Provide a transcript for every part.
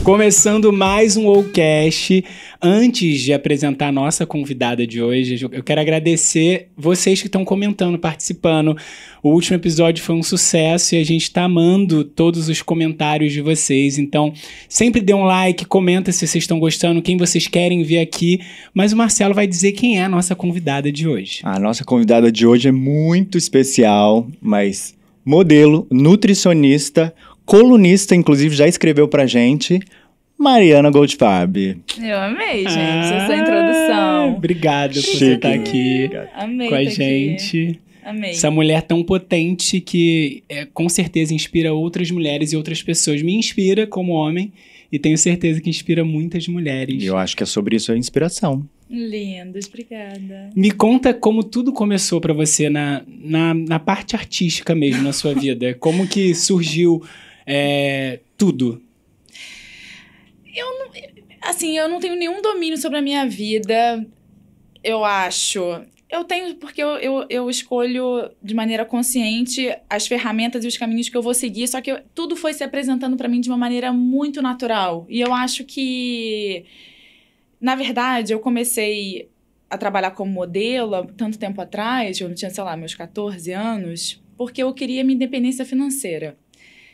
Começando mais um Wowcast. Antes de apresentar a nossa convidada de hoje, eu quero agradecer vocês que estão comentando, participando. O último episódio foi um sucesso e a gente tá amando todos os comentários de vocês. Então, sempre dê um like, comenta se vocês estão gostando, quem vocês querem ver aqui. Mas o Marcelo vai dizer quem é a nossa convidada de hoje. A nossa convidada de hoje é muito especial, mas modelo, nutricionista, colunista, inclusive já escreveu pra gente, Mariana Goldfarb. Eu amei, gente, essa introdução. Obrigado por você estar aqui Amei com a tá gente. Aqui. Amei. Essa mulher tão potente que com certeza inspira outras mulheres e outras pessoas. Me inspira como homem e tenho certeza que inspira muitas mulheres. E eu acho que é sobre isso a inspiração. Lindos, obrigada. Me conta como tudo começou pra você na parte artística mesmo, na sua vida. Como que surgiu tudo? Eu não tenho nenhum domínio sobre a minha vida, eu acho. Eu tenho porque eu escolho de maneira consciente as ferramentas e os caminhos que eu vou seguir, só que tudo foi se apresentando pra mim de uma maneira muito natural. E eu acho que, na verdade, eu comecei a trabalhar como modelo há tanto tempo atrás, eu tinha, sei lá, meus 14 anos, porque eu queria minha independência financeira.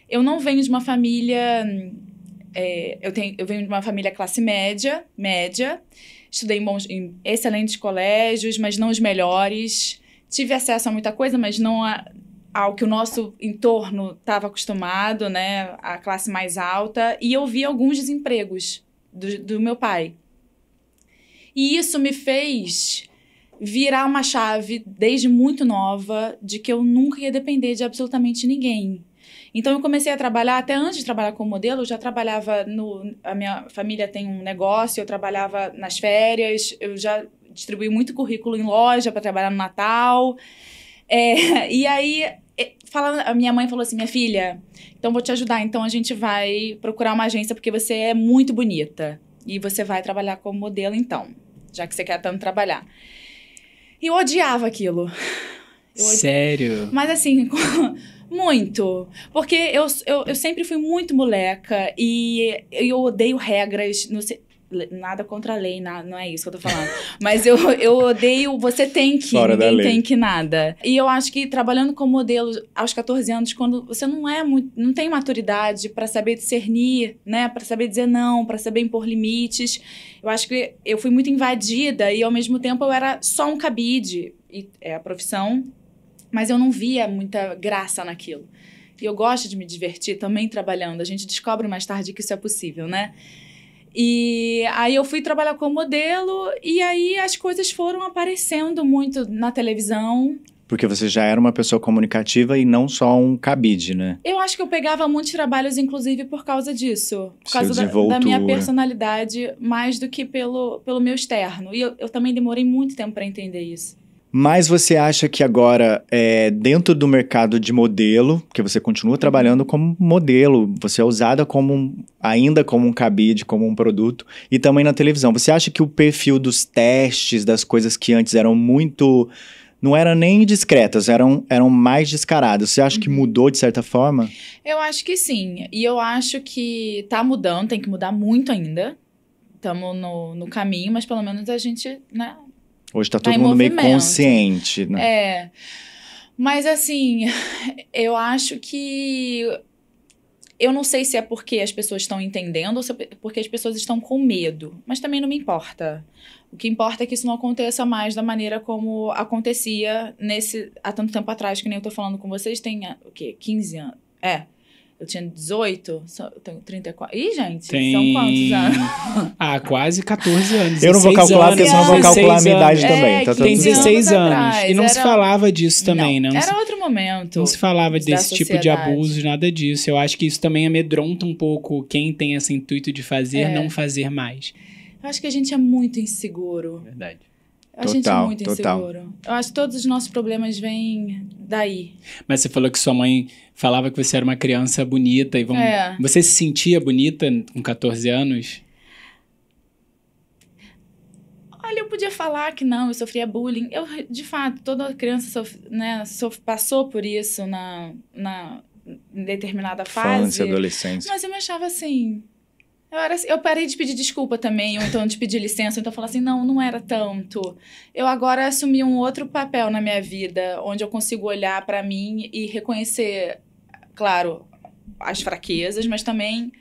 Eu não venho de uma família... eu venho de uma família classe média, estudei em excelentes colégios, mas não os melhores. Tive acesso a muita coisa, mas não ao que o nosso entorno estava acostumado, né? A classe mais alta. E eu vi alguns desempregos do meu pai. E isso me fez virar uma chave, desde muito nova, de que eu nunca ia depender de absolutamente ninguém. Então, eu comecei a trabalhar, até antes de trabalhar como modelo, eu já trabalhava a minha família tem um negócio, eu trabalhava nas férias, eu já distribuí muito currículo em loja para trabalhar no Natal. E aí, a minha mãe falou assim, minha filha, então vou te ajudar, então a gente vai procurar uma agência porque você é muito bonita. E você vai trabalhar como modelo, então, já que você quer tanto trabalhar. E eu odiava aquilo. Sério? Mas assim... Muito, porque eu sempre fui muito moleca e eu odeio regras, nada contra a lei, não é isso que eu tô falando, mas eu odeio, você tem que, fora ninguém tem que nada. E eu acho que trabalhando como modelo aos 14 anos, quando você não tem maturidade para saber discernir, né, para saber dizer não, para saber impor limites, eu acho que eu fui muito invadida e ao mesmo tempo eu era só um cabide, e é a profissão. Mas eu não via muita graça naquilo. E eu gosto de me divertir também trabalhando. A gente descobre mais tarde que isso é possível, né? E aí eu fui trabalhar como modelo e aí as coisas foram aparecendo muito na televisão. Porque você já era uma pessoa comunicativa e não só um cabide, né? Eu acho que eu pegava muitos trabalhos, inclusive, por causa disso. Por causa da minha personalidade, mais do que pelo meu externo. E eu também demorei muito tempo para entender isso. Mas você acha que agora, dentro do mercado de modelo, porque você continua trabalhando como modelo, você é usada ainda como um cabide, como um produto, e também na televisão. Você acha que o perfil dos testes, das coisas que antes eram muito... não eram nem discretas, eram mais descaradas. Você acha que mudou de certa forma? Eu acho que sim. E eu acho que tá mudando, tem que mudar muito ainda. Estamos no caminho, mas pelo menos a gente, né... Hoje tá todo mundo meio consciente, né? Mas assim, eu acho que... Eu não sei se é porque as pessoas estão entendendo ou se é porque as pessoas estão com medo. Mas também não me importa. O que importa é que isso não aconteça mais da maneira como acontecia há tanto tempo atrás, que nem eu tô falando com vocês, tem o quê? 15 anos? Eu tinha 18, eu tenho 34. Ih, gente, são quantos anos? Quase 14 anos. Eu não vou calcular, porque senão eu vou calcular a minha idade também. Tá tem 16 anos. Atrás. E não se falava disso também, não. Não era outro momento. Não se falava desse tipo de abuso, nada disso. Eu acho que isso também amedronta um pouco quem tem esse intuito de fazer, não fazer mais. Eu acho que a gente é muito inseguro. Verdade. A gente é muito inseguro. Eu acho que todos os nossos problemas vêm daí. Mas você falou que sua mãe falava que você era uma criança bonita. Você se sentia bonita com 14 anos? Olha, eu podia falar que não, eu sofria bullying. De fato, toda criança passou por isso em determinada fase. Infância, adolescência. Mas eu me achava assim... Eu parei de pedir desculpa também, ou então de pedir licença, ou então falar assim, não era tanto. Eu agora assumi um outro papel na minha vida, onde eu consigo olhar pra mim e reconhecer, claro, as fraquezas, mas também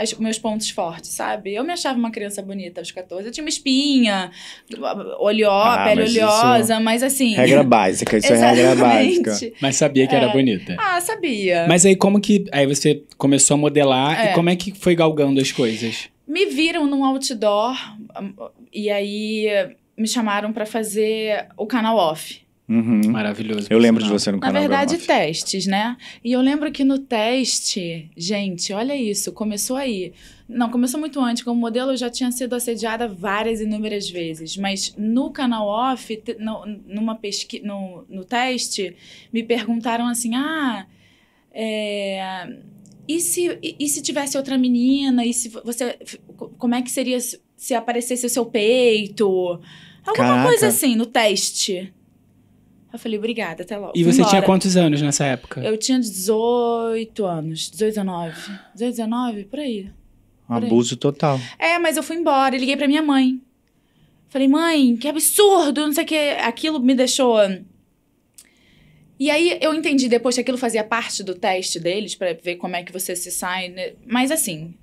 os meus pontos fortes, sabe? Eu me achava uma criança bonita aos 14. Eu tinha uma espinha, pele oleosa, mas assim... Regra básica, isso é regra básica. Mas sabia que era bonita. Sabia. Mas aí como que... Aí você começou a modelar e como é que foi galgando as coisas? Me viram num outdoor e aí me chamaram pra fazer o canal off. Maravilhoso. Eu lembro de você no canal. Na verdade, testes, né? E eu lembro que no teste, gente, olha isso, começou aí. Não, começou muito antes. Como modelo, eu já tinha sido assediada várias e inúmeras vezes. Mas no canal off, numa pesquisa, no teste, me perguntaram assim, e se tivesse outra menina? E se você... Como é que seria se aparecesse o seu peito? Alguma coisa assim, no teste. Eu falei, obrigada, até logo. E você tinha quantos anos nessa época? Eu tinha 18 anos, 18, 19. 18, 19, por aí. Abuso total. Mas eu fui embora e liguei pra minha mãe. Falei, mãe, que absurdo, não sei o que. Aquilo me deixou... E aí eu entendi depois que aquilo fazia parte do teste deles, pra ver como é que você se sai, né? Mas assim...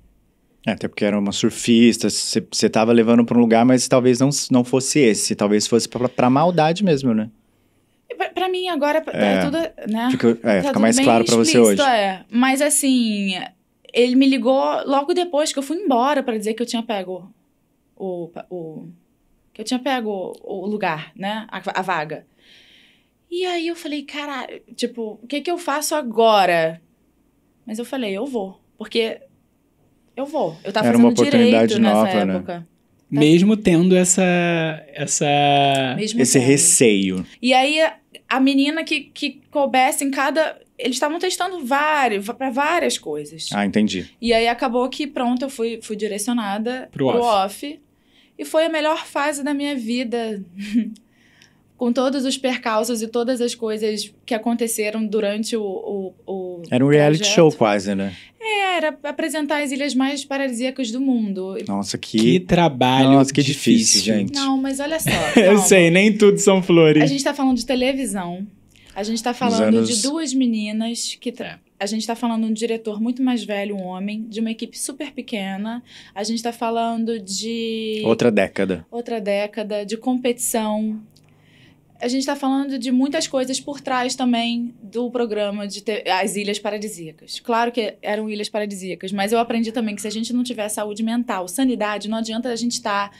Até porque era uma surfista, você tava levando pra um lugar, mas talvez não fosse esse. Talvez fosse pra maldade mesmo, né? Pra mim, agora, é tudo, né? Fica mais claro pra você hoje. Mas, assim, ele me ligou logo depois que eu fui embora pra dizer que eu tinha pego que eu tinha pego o lugar, né? A vaga. E aí eu falei, cara, tipo, o que eu faço agora? Mas eu falei, eu vou. Porque eu vou. Eu tava fazendo direito nessa época. Né? Mesmo tendo esse receio. E aí, a menina que coubesse em cada... Eles estavam testando para várias coisas. Entendi. E aí, acabou que, pronto, eu fui direcionada pro off. E foi a melhor fase da minha vida. Com todos os percalços e todas as coisas que aconteceram durante o Era um reality show quase, né? Era apresentar as ilhas mais paradisíacas do mundo. Nossa, que trabalho. Nossa, que difícil, gente. Não, mas olha só. Eu sei, nem tudo são flores. A gente tá falando de televisão. A gente tá falando de duas meninas que... A gente tá falando de um diretor muito mais velho, um homem, de uma equipe super pequena. A gente tá falando de... Outra década, de competição. A gente tá falando de muitas coisas por trás também do programa de as Ilhas Paradisíacas. Claro que eram ilhas paradisíacas, mas eu aprendi também que se a gente não tiver saúde mental, sanidade, não adianta a gente estar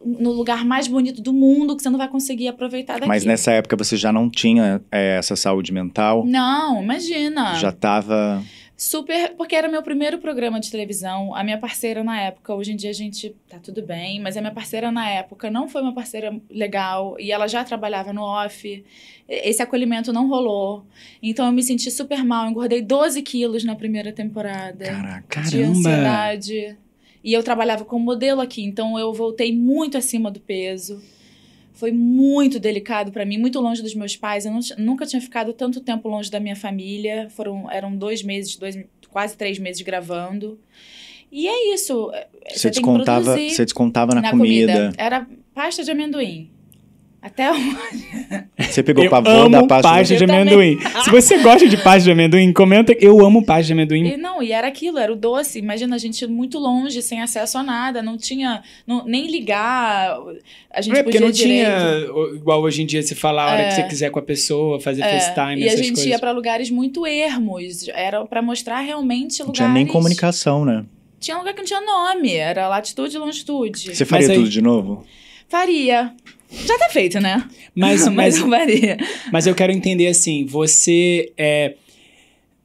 no lugar mais bonito do mundo que você não vai conseguir aproveitar daqui. Mas nessa época você já não tinha essa saúde mental? Não, imagina. Já tava... Super, porque era meu primeiro programa de televisão. A minha parceira na época, hoje em dia a gente tá tudo bem, mas a minha parceira na época não foi uma parceira legal e ela já trabalhava no off. Esse acolhimento não rolou. Então eu me senti super mal, engordei 12 quilos na primeira temporada. Caraca, de ansiedade. E eu trabalhava como modelo aqui, então eu voltei muito acima do peso. Foi muito delicado pra mim, muito longe dos meus pais. Eu nunca tinha ficado tanto tempo longe da minha família. Eram 2 meses, quase 3 meses gravando. E é isso. Você descontava na comida. Era pasta de amendoim. Até hoje. Você pegou pavor da pasta de amendoim. Se você gosta de pasta de amendoim, comenta. Eu amo pasta de amendoim. E era aquilo, era o doce. Imagina a gente muito longe, sem acesso a nada. Não tinha nem ligar. A gente porque podia não tinha, igual hoje em dia, se falar a hora que você quiser com a pessoa, fazer FaceTime, e essas a gente coisas. ia pra lugares muito ermos. Era pra mostrar realmente lugares... Não tinha nem comunicação, né? Tinha lugar que não tinha nome. Era latitude e longitude. Você faria tudo de novo? Faria. Já tá feito, né? Mas eu faria. Mas eu quero entender assim, você...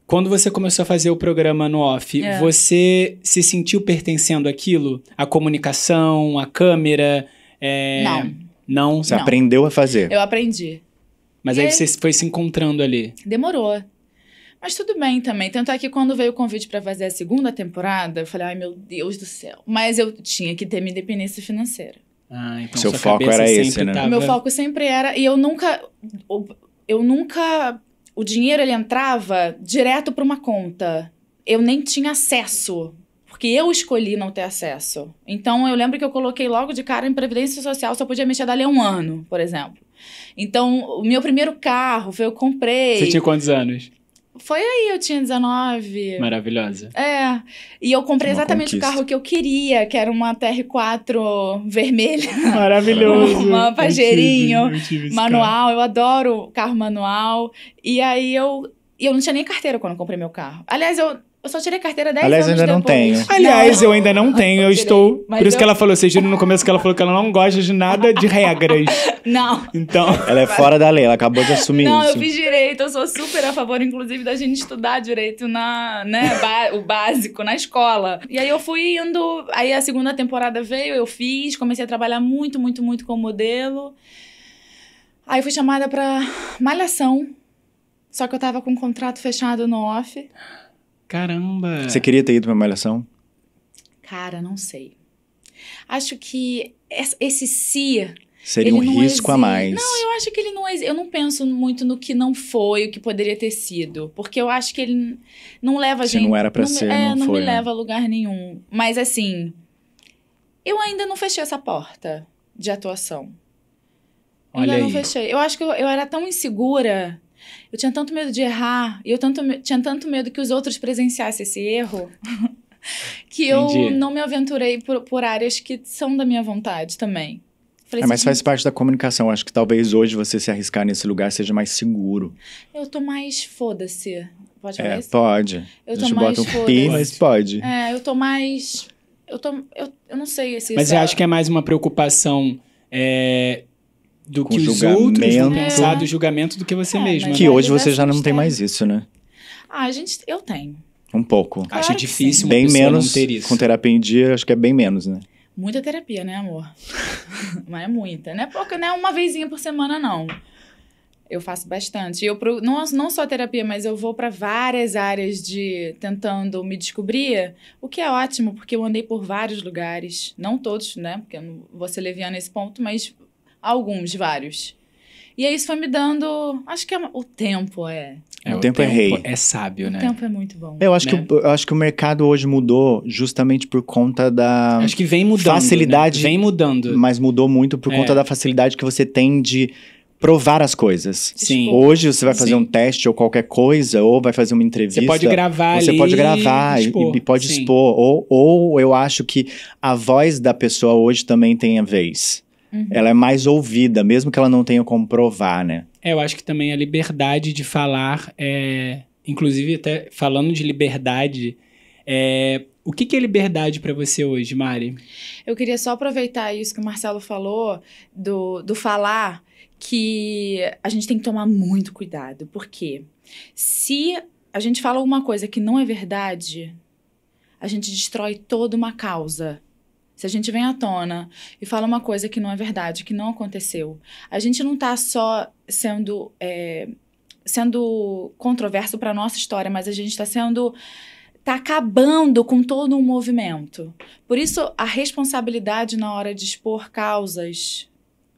Quando você começou a fazer o programa no off, você se sentiu pertencendo àquilo? A comunicação, a câmera? Não? Você aprendeu a fazer? Eu aprendi. Mas aí você foi se encontrando ali? Demorou. Mas tudo bem também. Tanto é que quando veio o convite pra fazer a segunda temporada, eu falei, ai meu Deus do céu. Mas eu tinha que ter minha independência financeira. Então seu foco era esse, né? O meu foco sempre era... E eu nunca... O dinheiro, ele entrava direto para uma conta. Eu nem tinha acesso. Porque eu escolhi não ter acesso. Então, eu lembro que eu coloquei logo de cara em Previdência Social, só podia mexer dali a 1 ano, por exemplo. Então, o meu primeiro carro, eu comprei... Você tinha quantos anos? Foi aí, eu tinha 19. Maravilhosa. É. E eu comprei exatamente o carro que eu queria, que era uma TR4 vermelha. Maravilhoso. Uma Pajeirinho, eu tive esse manual. carro. Eu adoro carro manual. E aí eu não tinha nem carteira quando eu comprei meu carro. Aliás, eu só tirei carteira 10 Aliás, anos eu ainda não depois. tenho. Aliás, eu ainda não tenho, eu tirei. estou... Mas Por isso que ela falou, vocês viram no começo que ela falou que ela não gosta de nada de regras. Não. Então... Ela é fora da lei, ela acabou de assumir Não, isso. eu fiz direito, eu sou super a favor, inclusive, da gente estudar direito o básico, na escola. E aí eu fui indo, aí a segunda temporada veio, eu fiz, comecei a trabalhar muito, muito, muito com modelo. Aí fui chamada pra Malhação, só que eu tava com um contrato fechado no off. Caramba. Você queria ter ido pra Malhação? Cara, não sei. Acho que esse se... Seria um risco a mais. Não, eu acho que ele não existe. Eu não penso muito no que não foi, o que poderia ter sido. Porque eu acho que ele não leva a gente... Se não era pra ser, não foi, me né? leva a lugar nenhum. Mas assim, eu ainda não fechei essa porta de atuação. Olha Ainda não aí. fechei. Eu acho que eu era tão insegura, eu tinha tanto medo de errar, e eu tinha tanto medo que os outros presenciassem esse erro, que eu Entendi. não me aventurei por áreas que são da minha vontade também. Falei Mas assim, faz parte da comunicação. Acho que talvez hoje você se arriscar nesse lugar seja mais seguro. eu tô mais foda-se. Pode falar isso? Pode. Eu A tô gente mais bota um foda-se. pi, mas pode. É, eu tô mais... Eu não sei se Mas isso eu acho que é mais uma preocupação do Com que os julgamento. outros vão pensar do julgamento do que você É, mesma. mas Que é, hoje mas você é já não tem externo. mais isso, né? eu tenho. Um pouco. Claro Acho que difícil sim. uma Bem pessoa menos, não ter isso. com terapia em dia, acho que é bem menos, né? Muita terapia, né, amor? Mas é muita. Não é pouca, não é uma vezinha por semana, não. Eu faço bastante. Não só terapia, mas eu vou para várias áreas tentando me descobrir, o que é ótimo, porque eu andei por vários lugares. Não todos, né? Porque eu não vou ser leviana nesse ponto, mas vários. E aí isso foi me dando... Acho que o tempo O tempo é rei. É sábio, O né? tempo é muito bom. Eu acho, Né? eu acho que o mercado hoje mudou justamente por conta da Acho que vem mudando. facilidade, Né? Vem mudando. mas mudou muito por conta da facilidade que você tem de provar as coisas. Sim. Hoje você vai fazer Sim. um teste ou qualquer coisa, ou vai fazer uma entrevista. Você pode gravar Você ali pode gravar e expor. e pode Sim. expor. Ou eu acho que a voz da pessoa hoje também tem a vez. Uhum. Ela é mais ouvida, mesmo que ela não tenha como provar, né? Eu acho que também a liberdade de falar, inclusive até falando de liberdade, o que é liberdade pra você hoje, Mari? Eu queria só aproveitar isso que o Marcelo falou, do falar, que a gente tem que tomar muito cuidado. Porque se a gente fala alguma coisa que não é verdade, a gente destrói toda uma causa. Se a gente vem à tona e fala uma coisa que não é verdade, que não aconteceu, a gente não está só sendo controverso para a nossa história, mas a gente está acabando com todo um movimento. Por isso, a responsabilidade na hora de expor causas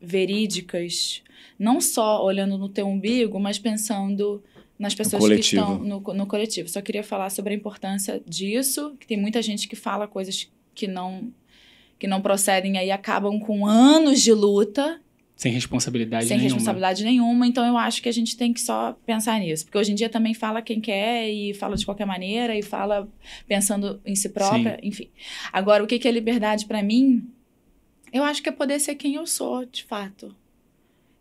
verídicas, não só olhando no teu umbigo, mas pensando nas pessoas que estão no coletivo. Só queria falar sobre a importância disso, que tem muita gente que fala coisas que não procedem aí, acabam com anos de luta. Sem responsabilidade Sem nenhuma. responsabilidade nenhuma. Então, eu acho que a gente tem que só pensar nisso. Porque hoje em dia também fala quem quer e fala de qualquer maneira e fala pensando em si própria, enfim. Agora, o que é liberdade pra mim? Eu acho que é poder ser quem eu sou, de fato.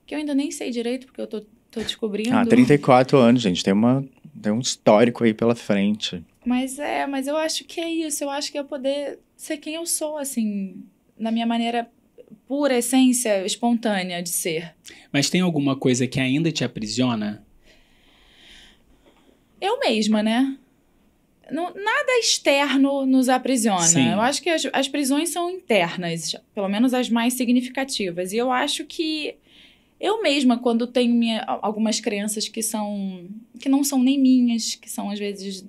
Que eu ainda nem sei direito, porque eu tô descobrindo. 34 anos, gente. Tem um histórico aí pela frente. Mas eu acho que é isso. Eu acho que é poder ser quem eu sou, assim, na minha maneira pura, essência, espontânea de ser. Mas tem alguma coisa que ainda te aprisiona? Eu mesma, né? Nada externo nos aprisiona. Sim. Eu acho que as prisões são internas, pelo menos as mais significativas. E eu acho que eu mesma, quando tenho algumas crenças que não são nem minhas, que são às vezes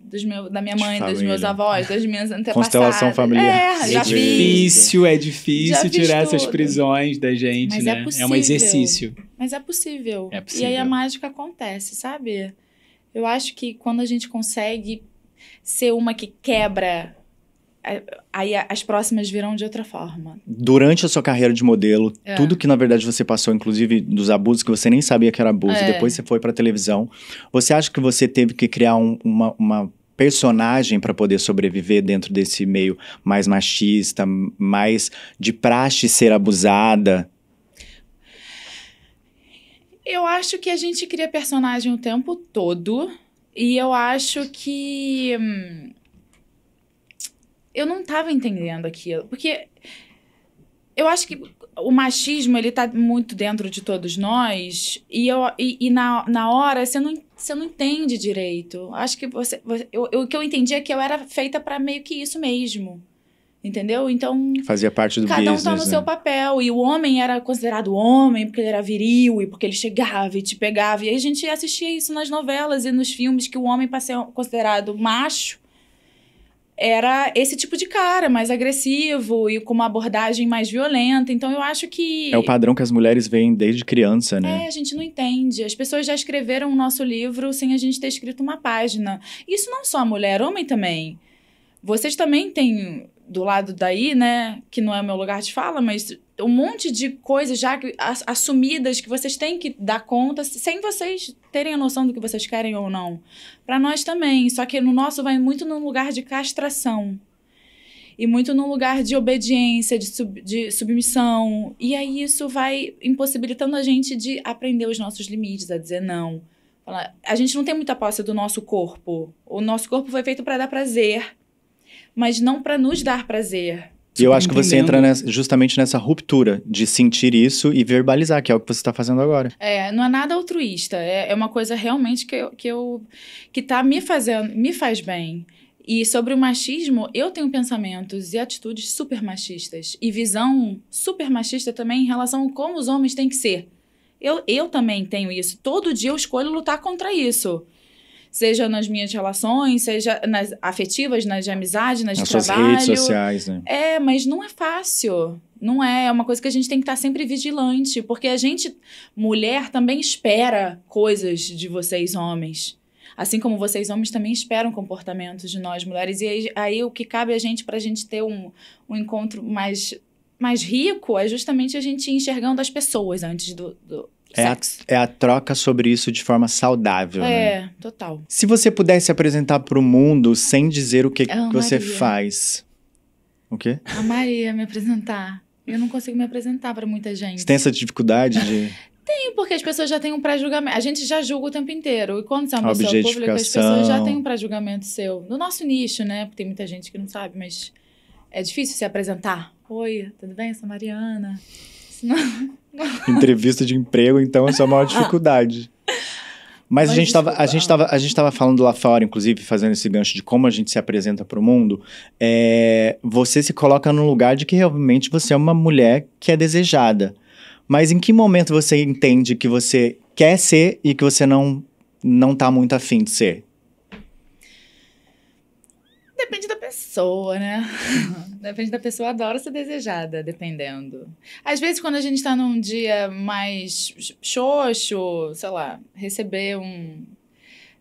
da minha mãe, dos meus avós, das minhas antepassadas. Constelação familiar. Já fiz. É difícil Já fiz tirar essas tudo. prisões da gente, Mas né? é possível. Um exercício. Mas é possível. É possível. E aí a mágica acontece, sabe? Eu acho que quando a gente consegue ser uma que quebra aí as próximas virão de outra forma. Durante a sua carreira de modelo, tudo que na verdade você passou, inclusive dos abusos que você nem sabia que era abuso, depois você foi pra televisão, você acha que você teve que criar uma personagem para poder sobreviver dentro desse meio mais machista, mais de praxe ser abusada? Eu acho que a gente cria personagem o tempo todo. E eu acho que... eu não tava entendendo aquilo. Porque eu acho que o machismo, ele tá muito dentro de todos nós. E na hora, você não entende direito. Acho que o que eu entendi é que eu era feita pra meio que isso mesmo. Entendeu? Então... fazia parte do cada business, um tá no seu papel. E o homem era considerado homem porque ele era viril e porque ele chegava e te pegava. E aí a gente assistia isso nas novelas e nos filmes, que o homem, para ser considerado macho, era esse tipo de cara, mais agressivo e com uma abordagem mais violenta. Então eu acho que... é o padrão que as mulheres veem desde criança, né? a gente não entende. As pessoas já escreveram o nosso livro sem a gente ter escrito uma página. Isso não só a mulher, homem também. Vocês também têm... do lado daí, né, que não é o meu lugar de fala, mas um monte de coisas já assumidas que vocês têm que dar conta, sem vocês terem a noção do que vocês querem ou não. Para nós também, só que no nosso vai muito num lugar de castração. E muito num lugar de obediência, de submissão. E aí isso vai impossibilitando a gente de aprender os nossos limites, a dizer não. A gente não tem muita posse do nosso corpo. O nosso corpo foi feito para dar prazer, mas não para nos dar prazer. E eu acho que você entra justamente nessa ruptura de sentir isso e verbalizar, que é o que você está fazendo agora. Não é nada altruísta, é uma coisa realmente que tá me faz bem. E sobre o machismo, eu tenho pensamentos e atitudes super machistas. E visão super machista também em relação a como os homens têm que ser. Eu também tenho isso. Todo dia eu escolho lutar contra isso. Seja nas minhas relações, seja nas afetivas, nas de amizade, nas de trabalho. Nas suas redes sociais, né? Mas não é fácil. Não é. É uma coisa que a gente tem que estar sempre vigilante. Porque a gente, mulher, também espera coisas de vocês, homens. Assim como vocês, homens, também esperam comportamentos de nós, mulheres. E aí o que cabe a gente, pra gente ter um encontro mais rico, é justamente a gente ir enxergando as pessoas antes do É a troca sobre isso de forma saudável, né? Total. Se você pudesse apresentar pro mundo sem dizer o que você faz... O quê? Amaria me apresentar. Eu não consigo me apresentar pra muita gente. Você tem essa dificuldade de... Tenho, porque as pessoas já têm um pré-julgamento. A gente já julga o tempo inteiro. E quando você é uma pessoa pública, as pessoas já têm um pré-julgamento seu. No nosso nicho, né? Porque tem muita gente que não sabe, mas é difícil se apresentar. Oi, tudo bem? Eu sou a Mariana. Entrevista de emprego, então, é só a maior dificuldade. Mas a gente tava falando lá fora, inclusive, fazendo esse gancho de como a gente se apresenta pro mundo. Você se coloca no lugar de que realmente você é uma mulher que é desejada. Mas em que momento você entende que você quer ser e que você não tá muito afim de ser? Depende da pessoa, né? Depende da pessoa, adora ser desejada, dependendo. Às vezes, quando a gente tá num dia mais xoxo, sei lá, receber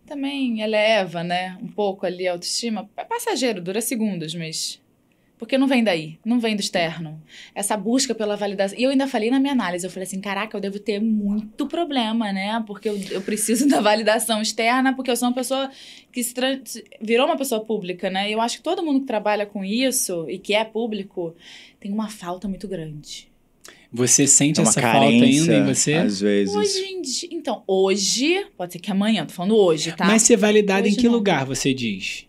também eleva, né? Um pouco ali a autoestima. É passageiro, dura segundos, mas... porque não vem daí, não vem do externo. Essa busca pela validação. E eu ainda falei na minha análise, eu falei assim, caraca, eu devo ter muito problema, né? Porque eu preciso da validação externa, porque eu sou uma pessoa que virou uma pessoa pública, né? E eu acho que todo mundo que trabalha com isso e que é público tem uma falta muito grande. Você sente essa falta ainda em você? Às vezes. Hoje, pode ser que amanhã, tô falando hoje, tá? Mas ser validada em que lugar, você diz?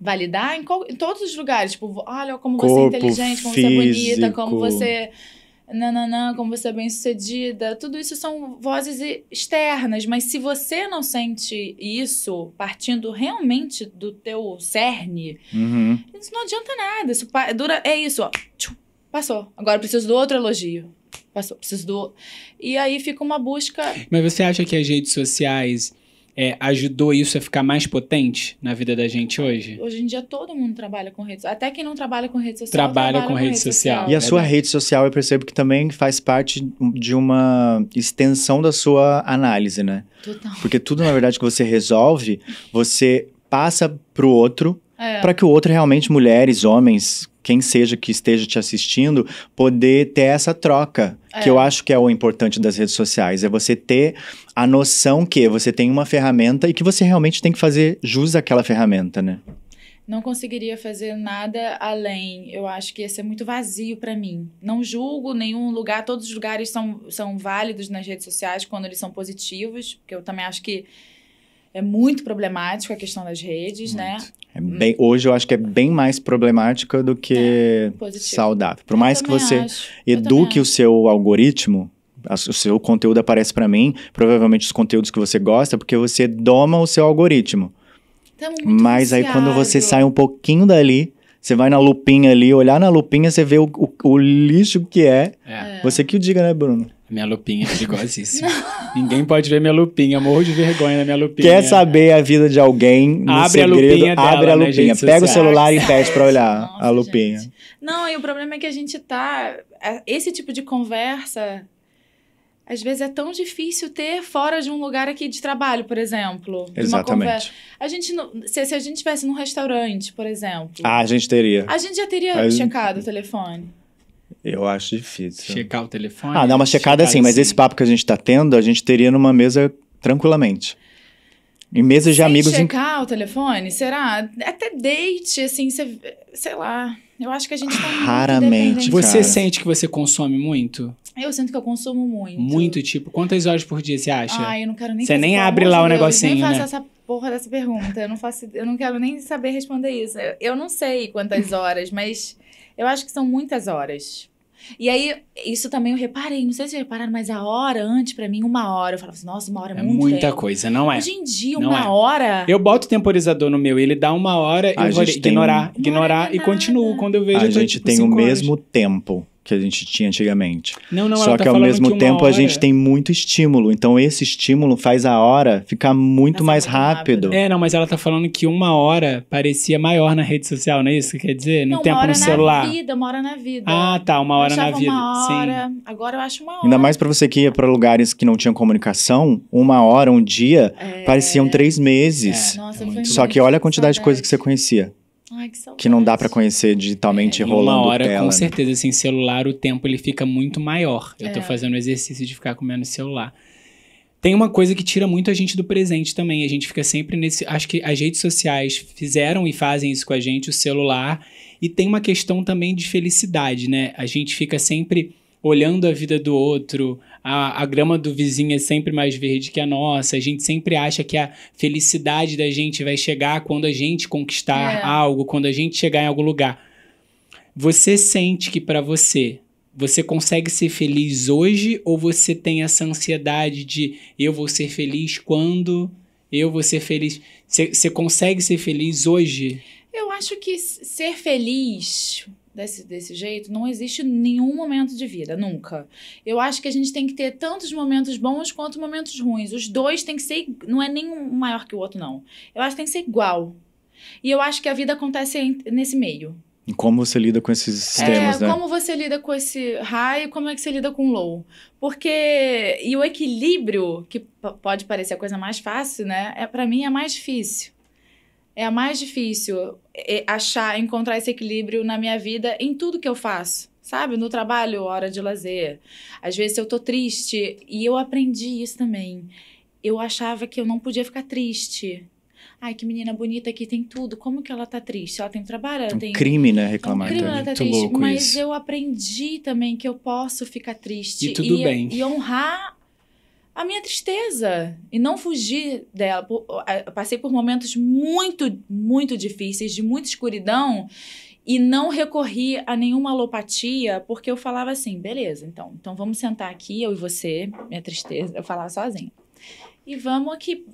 Validar em todos os lugares. Tipo, olha como você é inteligente, como você é bonita, como você... como você é bem-sucedida. Tudo isso são vozes externas. Mas se você não sente isso partindo realmente do teu cerne, isso não adianta nada. Isso é isso, ó. Passou. Agora eu preciso do outro elogio. Passou. Preciso do... E aí fica uma busca... Mas você acha que as redes sociais... ajudou isso a ficar mais potente na vida da gente hoje? Hoje em dia todo mundo trabalha com rede social. Até quem não trabalha com rede social trabalha com rede social. E a sua rede social, eu percebo que também faz parte de uma extensão da sua análise, né? Total. Porque tudo, na verdade, que você resolve, você passa pro outro para que o outro realmente, mulheres, homens, quem seja que esteja te assistindo, poder ter essa troca. Que eu acho que é o importante das redes sociais. É você ter a noção que você tem uma ferramenta e que você realmente tem que fazer jus àquela ferramenta, né? Não conseguiria fazer nada além. Eu acho que ia ser muito vazio para mim. Não julgo nenhum lugar. Todos os lugares são válidos nas redes sociais quando eles são positivos. Porque eu também acho que é muito problemático a questão das redes, né? Hoje eu acho que é bem mais problemática do que saudável. Por mais que você eduque o seu algoritmo, o seu conteúdo aparece para mim, provavelmente os conteúdos que você gosta, porque você doma o seu algoritmo. Mas aí quando você sai um pouquinho dali, você vai na lupinha ali, olhar na lupinha, você vê o lixo que é. Você que o diga, né, Bruno? Minha lupinha é perigosíssima. Ninguém pode ver minha lupinha. Morro de vergonha na minha lupinha. Quer saber a vida de alguém? No abre segredo, a lupinha dela, abre a lupinha. Pega o celular e pede pra olhar Nossa, a lupinha. Gente. Não, e o problema é que a gente tá... Esse tipo de conversa, às vezes é tão difícil ter fora de um lugar aqui de trabalho, por exemplo. Exatamente. A gente não, se a gente estivesse num restaurante, por exemplo... A gente teria. A gente já teria checado o telefone. Eu acho difícil. Checar o telefone? Dá uma checada sim, mas esse papo que a gente tá tendo, a gente teria numa mesa tranquilamente. Em mesas de amigos... checar o telefone? Será? Até date, assim, sei lá. Eu acho que a gente tá raramente. Você sente que você consome muito? Eu sinto que eu consumo muito. Muito, tipo, quantas horas por dia você acha? Eu não quero nem Você nem abre lá o negocinho, né? Eu nem né? faço essa porra dessa pergunta. Eu não quero nem saber responder isso. Eu não sei quantas horas, mas eu acho que são muitas horas. E aí, isso também eu reparei. Não sei se vocês repararam, mas a hora antes, pra mim, 1 hora. Eu falava assim, nossa, 1 hora é muito muita tempo. coisa, não é? Hoje em dia, não 1 hora... Eu boto o temporizador no meu, ele dá 1 hora, eu vou ignorar e continuo. Quando eu vejo, a gente tipo, tem o 5 mesmo horas. tempo que a gente tinha antigamente. Não, Só que ao mesmo tempo a gente tem muito estímulo. Então esse estímulo faz a hora ficar muito mais rápido. Mas ela tá falando que 1 hora parecia maior na rede social, não é isso que quer dizer? No tempo no celular. 1 hora na vida. Tá, 1 hora na vida. 1 hora, agora eu acho 1 hora. Ainda mais pra você que ia pra lugares que não tinham comunicação, 1 hora, um dia, pareciam 3 meses. Nossa, Só que olha a quantidade de coisas que você conhecia. Ai, que saudade. Que não dá pra conhecer digitalmente rolando 1 hora, tela, com certeza, sem celular, o tempo ele fica muito maior. Eu tô É. fazendo o exercício de ficar comendo celular. Tem uma coisa que tira muito a gente do presente também. A gente fica sempre nesse... Acho que as redes sociais fizeram e fazem isso com a gente, o celular. E tem uma questão também de felicidade, né? A gente fica sempre olhando a vida do outro. A grama do vizinho é sempre mais verde que a nossa. A gente sempre acha que a felicidade da gente vai chegar quando a gente conquistar algo, quando a gente chegar em algum lugar. Você sente que pra você consegue ser feliz hoje ou você tem essa ansiedade de eu vou ser feliz quando eu vou ser feliz? Você consegue ser feliz hoje? Eu acho que ser feliz desse jeito não existe em nenhum momento de vida, nunca. Eu acho que a gente tem que ter tantos momentos bons quanto momentos ruins. Os dois tem que ser... Não é nenhum maior que o outro, não. Eu acho que tem que ser igual. E eu acho que a vida acontece nesse meio. E como você lida com esses temas, né? Como você lida com esse high e como é que você lida com o low. Porque... E o equilíbrio, que pode parecer a coisa mais fácil, né? Pra mim é mais difícil. É a mais difícil encontrar esse equilíbrio na minha vida em tudo que eu faço. Sabe? No trabalho, hora de lazer. Às vezes eu tô triste. E eu aprendi isso também. Eu achava que eu não podia ficar triste. Ai, que menina bonita aqui, tem tudo. Como que ela tá triste? Ela tem trabalho, ela tem... crime, né? Reclamar. É um crime, ela tá muito triste. louco Mas isso. eu aprendi também que eu posso ficar triste. E tudo bem. E honrar a minha tristeza. E não fugir dela. Eu passei por momentos muito, muito difíceis, de muita escuridão. E não recorri a nenhuma alopatia, porque eu falava assim, beleza, então vamos sentar aqui, eu e você, minha tristeza. Eu falava sozinha. E vamos aqui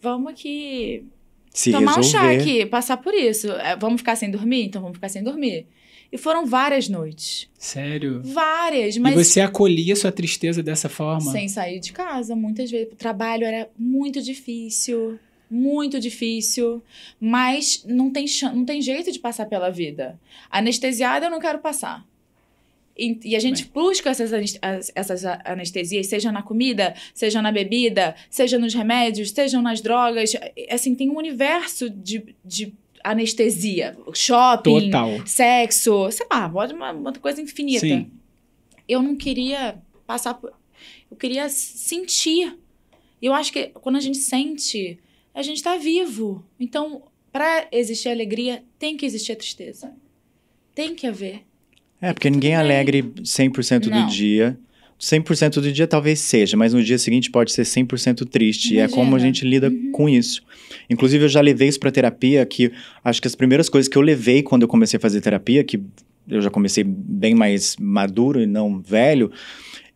se tomar resolver. um chá aqui, passar por isso. Vamos ficar sem dormir? Então vamos ficar sem dormir. E foram várias noites. Sério? Várias, mas... E você acolhia sua tristeza dessa forma? Sem sair de casa, muitas vezes. O trabalho era muito difícil, mas não tem jeito de passar pela vida. Anestesiada eu não quero passar. E a gente busca essas anestesias, seja na comida, seja na bebida, seja nos remédios, sejam nas drogas. Assim, tem um universo de anestesia. Shopping, Total. sexo, sei lá, pode uma coisa infinita. Sim. Eu não queria passar por... Eu queria sentir. E eu acho que quando a gente sente, a gente tá vivo. Então, pra existir alegria, tem que existir a tristeza. Tem que haver. Porque ninguém é alegre 100% do Não. dia. 100% do dia talvez seja, mas no dia seguinte pode ser 100% triste. E é como a gente lida com isso. Inclusive, eu já levei isso pra terapia, que acho que as primeiras coisas que eu levei quando eu comecei a fazer terapia, que eu já comecei bem mais maduro e não velho,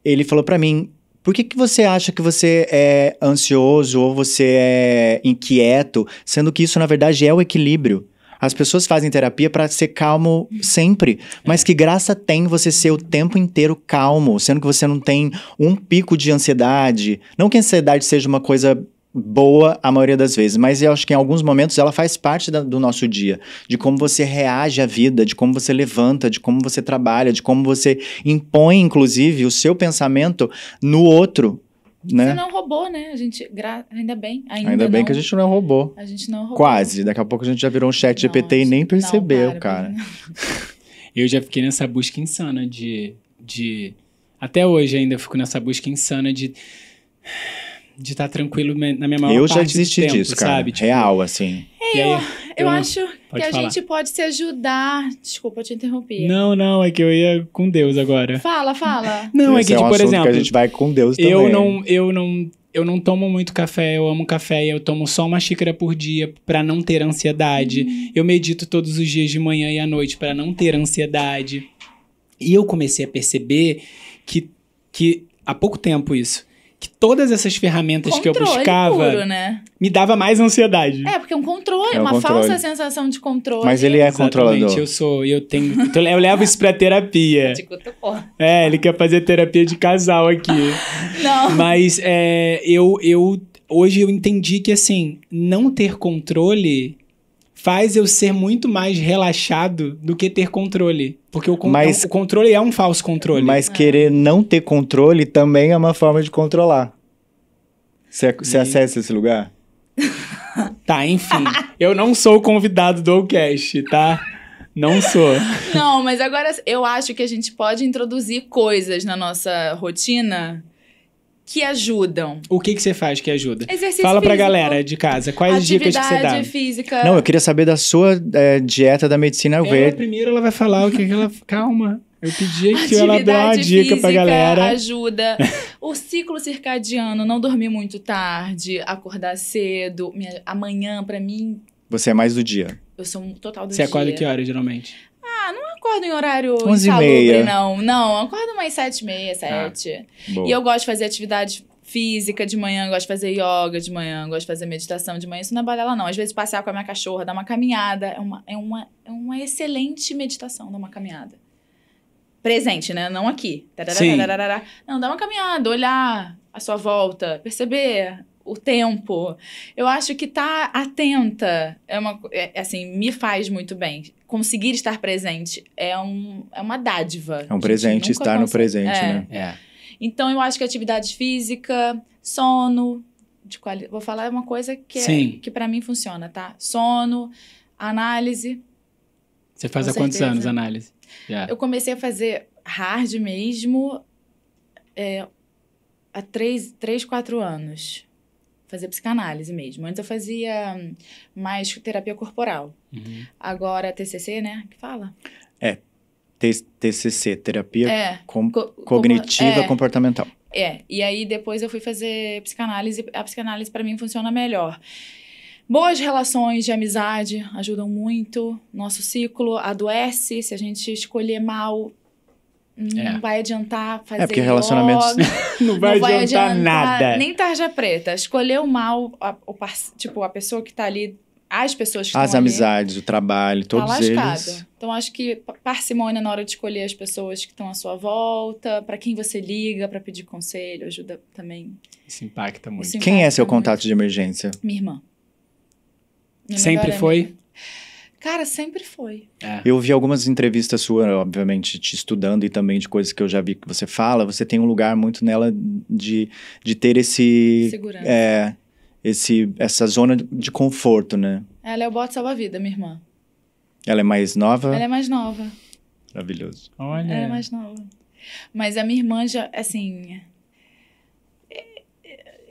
ele falou pra mim, por que você acha que você é ansioso ou você é inquieto, sendo que isso, na verdade, é o equilíbrio? As pessoas fazem terapia pra ser calmo sempre, mas que graça tem você ser o tempo inteiro calmo, sendo que você não tem um pico de ansiedade. Não que a ansiedade seja uma coisa boa a maioria das vezes, mas eu acho que em alguns momentos ela faz parte do nosso dia, de como você reage à vida, de como você levanta, de como você trabalha, de como você impõe, inclusive, o seu pensamento no outro, né? Você não é um robô, né? A gente, ainda bem. Ainda bem que a gente não é um robô. A gente não é um robô. Quase. Daqui a pouco a gente já virou um chat GPT e nem percebeu, cara. Eu já fiquei nessa busca insana até hoje ainda eu fico nessa busca insana de estar tranquilo na minha maior Eu parte já desisti do tempo, disso, cara. sabe? Tipo, Real, assim. Eu acho que a falar. gente pode se ajudar. Desculpa, eu te interrompi. Não, é que eu ia com Deus agora. Fala. Não, Esse é que, um por assunto exemplo, que a gente vai com Deus também. eu não tomo muito café, eu amo café, eu tomo só uma xícara por dia pra não ter ansiedade. Eu medito todos os dias de manhã e à noite pra não ter ansiedade. E eu comecei a perceber que há pouco tempo isso, que todas essas ferramentas que eu buscava puro, né? me dava mais ansiedade. Porque é um controle, É um uma controle. falsa sensação de controle. Mas ele é controlador. Eu levo isso pra terapia. Te cutucou. Ele quer fazer terapia de casal aqui. Não. Mas hoje eu entendi que, assim, não ter controle faz eu ser muito mais relaxado do que ter controle. Porque o controle é um falso controle. Mas querer não ter controle também é uma forma de controlar. Você acessa esse lugar? Tá, enfim. Eu não sou o convidado do Ocast, tá? Não sou. Não, mas agora eu acho que a gente pode introduzir coisas na nossa rotina que ajudam. O que você faz que ajuda? Exercício Fala pra físico, galera de casa. Quais dicas que você dá? Atividade física. Não, eu queria saber da sua dieta da medicina verde. Primeiro ela vai falar o que ela... Calma. Eu pedi que ela dê uma dica pra galera. Ajuda. O ciclo circadiano, não dormir muito tarde, acordar cedo. Amanhã, pra mim... Você é mais do dia. Eu sou um total do Você dia. acorda que hora, geralmente? Não acordo em horário 11h30. insalubre, não. Não, acordo umas 7h30, 7. Boa. E eu gosto de fazer atividade física de manhã, gosto de fazer yoga de manhã, gosto de fazer meditação de manhã. Isso não é balela, não. Às vezes passear com a minha cachorra, dar uma caminhada. É uma excelente meditação, dar uma caminhada. Presente, né? Não aqui. Sim. Não, dar uma caminhada, olhar à sua volta, perceber o tempo. Eu acho que tá atenta assim, me faz muito bem. Conseguir estar presente é uma dádiva. É um presente estar no presente, né? Então, eu acho que atividade física, sono, vou falar uma coisa que pra mim funciona, tá? Sono, análise. Você faz há quantos anos análise? Eu comecei a fazer hard mesmo há 3, 4 anos. Fazer psicanálise mesmo. Antes eu fazia mais terapia corporal. Uhum. Agora TCC, né? Que fala? TCC, terapia cognitiva comportamental. E aí depois eu fui fazer psicanálise. A psicanálise pra mim funciona melhor. Boas relações de amizade ajudam muito. Nosso ciclo adoece se a gente escolher mal. Não vai adiantar fazer porque relacionamentos não vai adiantar nada. Nem tarja preta. Escolheu mal a pessoa que tá ali, as pessoas que as estão ali. As amizades, o trabalho, todos tá lascado. eles. Então, acho que parcimônia na hora de escolher as pessoas que estão à sua volta, pra quem você liga pra pedir conselho, ajuda também. Isso impacta muito. Quem é seu contato de emergência? Minha irmã. Sempre foi? Cara, sempre foi. Eu vi algumas entrevistas suas, obviamente, te estudando e também de coisas que eu já vi que você fala. Você tem um lugar muito nela de ter esse... Segurança. Essa zona de conforto, né? Ela é o bote salva-vida, minha irmã. Ela é mais nova? Ela é mais nova. Maravilhoso. Olha. Ela é mais nova. Mas a minha irmã já, assim...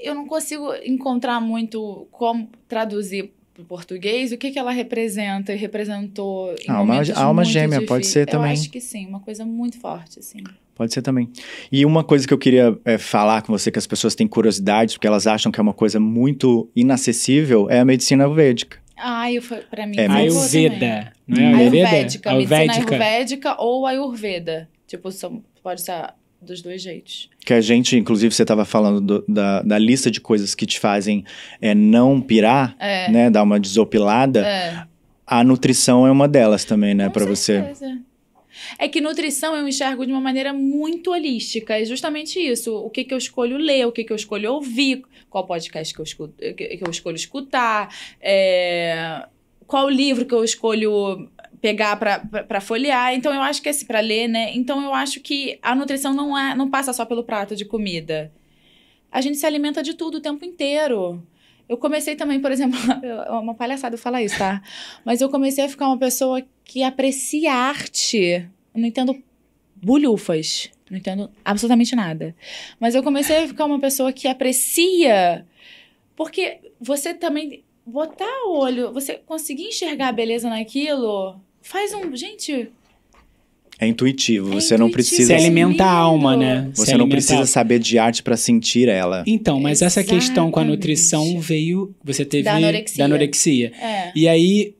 Eu não consigo encontrar muito como traduzir para o português o que ela representa e representou em momentos alma muito gêmea, pode ser também. Eu acho que sim, uma coisa muito forte, assim. Pode ser também. E uma coisa que eu queria falar com você, que as pessoas têm curiosidade, porque elas acham que é uma coisa muito inacessível, é a medicina ayurvédica. Pra mim... Ayurveda, não é Ayurveda? Ayurvédica, medicina ayurvédica ou Ayurveda. Tipo, pode ser dos dois jeitos. Que a gente, inclusive, você estava falando da lista de coisas que te fazem não pirar, né? Dar uma desopilada. A nutrição é uma delas também, né? Para você. É que nutrição eu enxergo de uma maneira muito holística. É justamente isso. O que eu escolho ler, o que eu escolho ouvir, qual podcast que eu escolho escutar, qual livro que eu escolho pegar para folhear. Então, eu acho que para ler, né? Então, eu acho que a nutrição não passa só pelo prato de comida. A gente se alimenta de tudo o tempo inteiro. Eu comecei também, por exemplo... É uma palhaçada eu falar isso, tá? Mas eu comecei a ficar uma pessoa que aprecia arte. Eu não entendo bulhufas. Não entendo absolutamente nada. Mas eu comecei a ficar uma pessoa que aprecia... Porque você também... Botar o olho... Você conseguir enxergar a beleza naquilo... Faz Gente... É intuitivo, você não precisa... Você alimenta a alma, né? Você não precisa saber de arte para sentir ela. Então, mas essa questão com a nutrição veio... Você teve... Da anorexia. E aí,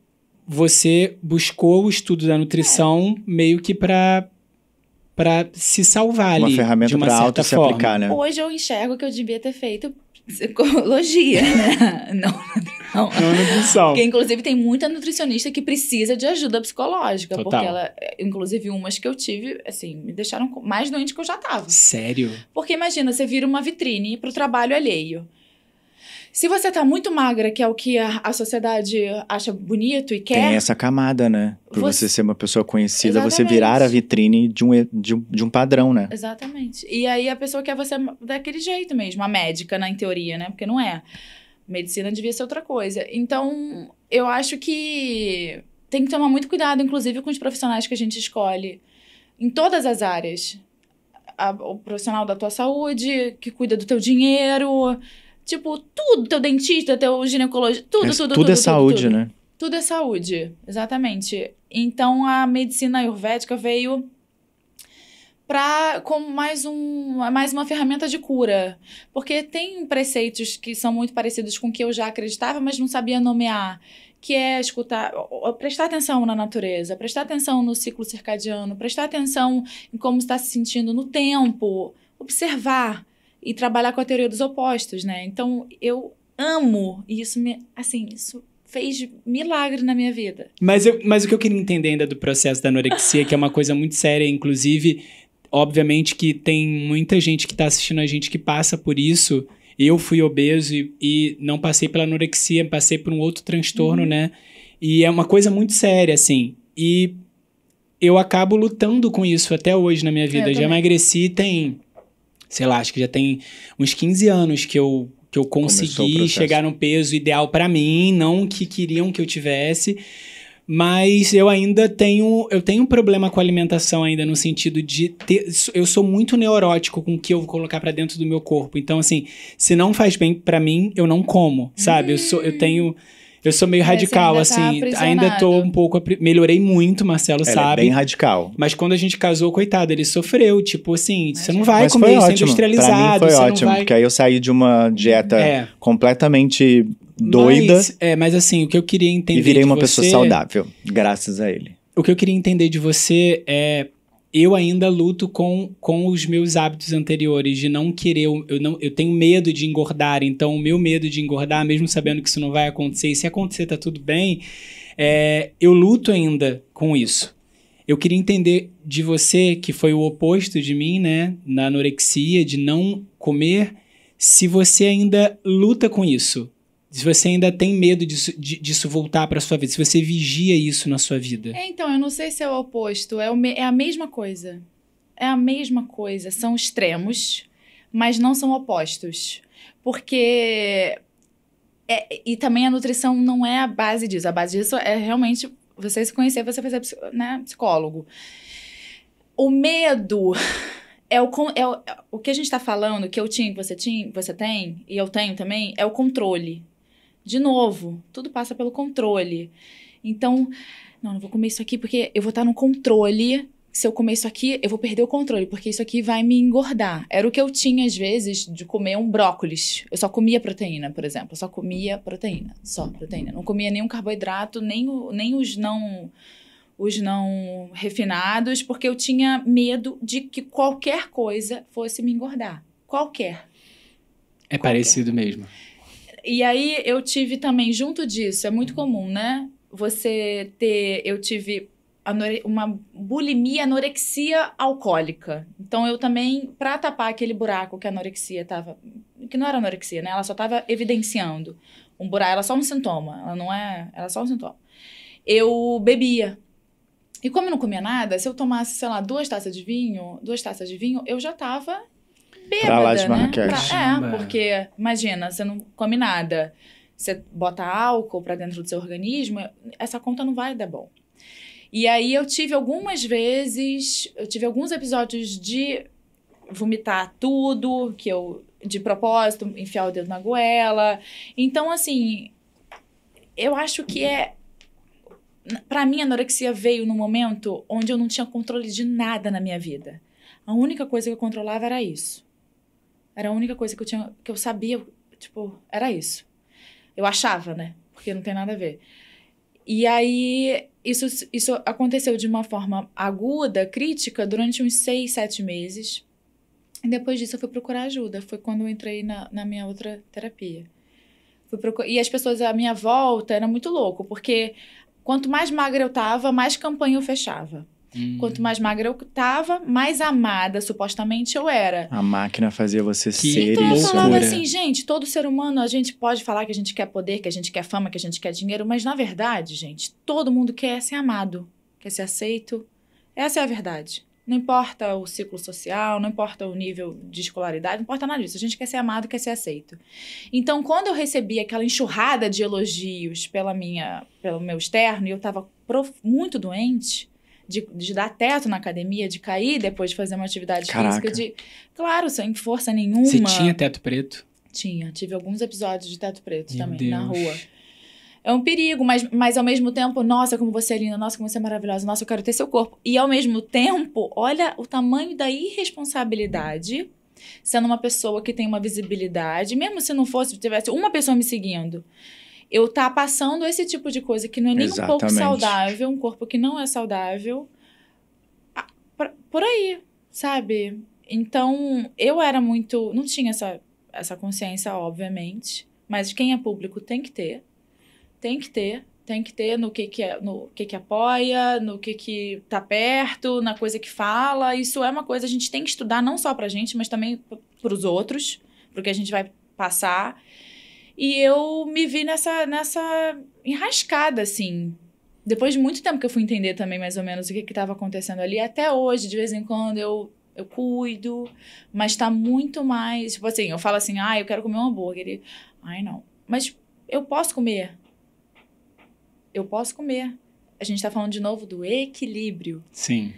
você buscou o estudo da nutrição meio que para se salvar ali, uma ferramenta para auto se aplicar, né? Hoje eu enxergo que eu devia ter feito psicologia, né? Não nutrição. Porque, inclusive, tem muita nutricionista que precisa de ajuda psicológica. Total. Porque ela, inclusive, umas que eu tive, assim, me deixaram mais doente que eu já tava. Sério? Porque, imagina, você vira uma vitrine pro trabalho alheio. Se você tá muito magra, que é o que a sociedade acha bonito e quer... Tem essa camada, né? Por você ser uma pessoa conhecida, Exatamente. Você virar a vitrine de um padrão, né? Exatamente. E aí a pessoa quer você daquele jeito mesmo. A médica, em teoria, né? Porque não é. Medicina devia ser outra coisa. Então, eu acho que tem que tomar muito cuidado, inclusive, com os profissionais que a gente escolhe. Em todas as áreas. O profissional da tua saúde, que cuida do teu dinheiro... Tipo, tudo, teu dentista, teu ginecologista, tudo é saúde, né? Tudo é saúde, exatamente. Então, a medicina ayurvédica veio como mais uma ferramenta de cura. Porque tem preceitos que são muito parecidos com o que eu já acreditava, mas não sabia nomear. Que é prestar atenção na natureza, prestar atenção no ciclo circadiano, prestar atenção em como está se sentindo no tempo, observar. E trabalhar com a teoria dos opostos, né? Então, eu amo. E isso isso fez milagre na minha vida. Mas o que eu queria entender ainda do processo da anorexia, que é uma coisa muito séria, inclusive, obviamente que tem muita gente que tá assistindo a gente que passa por isso. Eu fui obeso e não passei pela anorexia, passei por um outro transtorno, né? E é uma coisa muito séria, assim. E eu acabo lutando com isso até hoje na minha vida. Eu já emagreci tem... Sei lá, acho que já tem uns 15 anos que eu consegui chegar no peso ideal pra mim, não que queriam que eu tivesse, mas eu ainda tenho um problema com a alimentação ainda, no sentido de eu sou muito neurótico com o que eu vou colocar pra dentro do meu corpo. Então, assim, se não faz bem pra mim, eu não como, sabe? Eu sou meio radical, assim, ainda tô um pouco... Melhorei muito, Marcelo sabe. É bem radical. Mas quando a gente casou, coitado, ele sofreu, tipo assim, você não vai comer isso industrializado. Pra mim foi ótimo, porque aí eu saí de uma dieta completamente doida. Mas assim, o que eu queria entender e virei uma pessoa saudável, graças a ele. O que eu queria entender de você é... Eu ainda luto com os meus hábitos anteriores, de não querer... Eu tenho medo de engordar, então o meu medo de engordar, mesmo sabendo que isso não vai acontecer, e se acontecer tá tudo bem, eu luto ainda com isso. Eu queria entender de você, que foi o oposto de mim, né, na anorexia, de não comer, se você ainda luta com isso. Se você ainda tem medo disso voltar para sua vida, se você vigia isso na sua vida. Então, eu não sei se é o oposto, é a mesma coisa. É a mesma coisa, são extremos, mas não são opostos. Porque E também a nutrição não é a base disso. A base disso é realmente você se conhecer, você fazer, né, psicólogo. O medo o que a gente tá falando, que eu tinha, que você tem, e eu tenho também, é o controle. De novo, tudo passa pelo controle. Então, não vou comer isso aqui porque eu vou estar no controle. Se eu comer isso aqui, eu vou perder o controle, porque isso aqui vai me engordar. Era o que eu tinha, às vezes, de comer um brócolis. Eu só comia proteína, por exemplo. Eu só comia proteína. Só proteína. Não comia nenhum carboidrato, nem os não refinados, porque eu tinha medo de que qualquer coisa fosse me engordar. Qualquer. Parecido mesmo. E aí, eu tive também, junto disso, é muito comum, né? Eu tive uma bulimia, anorexia alcoólica. Então, eu também, pra tapar aquele buraco que a anorexia tava... Que não era anorexia, né? Ela só tava evidenciando um buraco. Ela é só um sintoma. Ela é só um sintoma. Eu bebia. E como eu não comia nada, se eu tomasse, sei lá, 2 taças de vinho, eu já tava bêbada, pra lá de né? Marrakech. Porque, imagina, você não come nada, você bota álcool pra dentro do seu organismo, essa conta não vai dar bom. E aí eu tive alguns episódios de vomitar tudo, de propósito, enfiar o dedo na goela. Então, assim, eu acho que pra mim, a anorexia veio num momento onde eu não tinha controle de nada na minha vida. A única coisa que eu controlava era isso. Era a única coisa que eu sabia, tipo, era isso. Eu achava, né? Porque não tem nada a ver. E aí, isso aconteceu de uma forma aguda, crítica, durante uns 6, 7 meses. E depois disso, eu fui procurar ajuda. Foi quando eu entrei na minha outra terapia. E as pessoas à minha volta, era muito louco, porque... Quanto mais magra eu tava, mais campanha eu fechava. Quanto mais magra eu tava, mais amada, supostamente, eu era. A máquina fazia você ser então, isso. Eu falava assim, gente, todo ser humano, a gente pode falar que a gente quer poder, que a gente quer fama, que a gente quer dinheiro, mas na verdade, gente, todo mundo quer ser amado, quer ser aceito. Essa é a verdade. Não importa o ciclo social, não importa o nível de escolaridade, não importa nada disso. A gente quer ser amado, quer ser aceito. Então, quando eu recebi aquela enxurrada de elogios pelo meu externo, e eu estava muito doente, de dar teto na academia, de cair depois de fazer uma atividade física, claro, sem força nenhuma. Você tinha teto preto? Tive alguns episódios de teto preto também, na rua. É um perigo, mas ao mesmo tempo, nossa, como você é linda, nossa, como você é maravilhosa, nossa, eu quero ter seu corpo. E ao mesmo tempo, olha o tamanho da irresponsabilidade, sendo uma pessoa que tem uma visibilidade, mesmo se não fosse, tivesse uma pessoa me seguindo, eu tá passando esse tipo de coisa que não é nem um pouco saudável, um corpo que não é saudável, por aí, sabe? Então, eu era muito... Não tinha essa consciência, obviamente, mas quem é público tem que ter. Tem que ter no que apoia, no que tá perto, na coisa que fala. Isso é uma coisa, a gente tem que estudar não só pra gente, mas também pros outros, porque a gente vai passar. E eu me vi nessa enrascada, assim. Depois de muito tempo que eu fui entender também mais ou menos o que tava acontecendo ali. Até hoje, de vez em quando, eu cuido, mas tá muito mais... Tipo assim, eu falo assim, eu quero comer um hambúrguer. Não. Mas eu posso comer. A gente tá falando de novo do equilíbrio. Sim.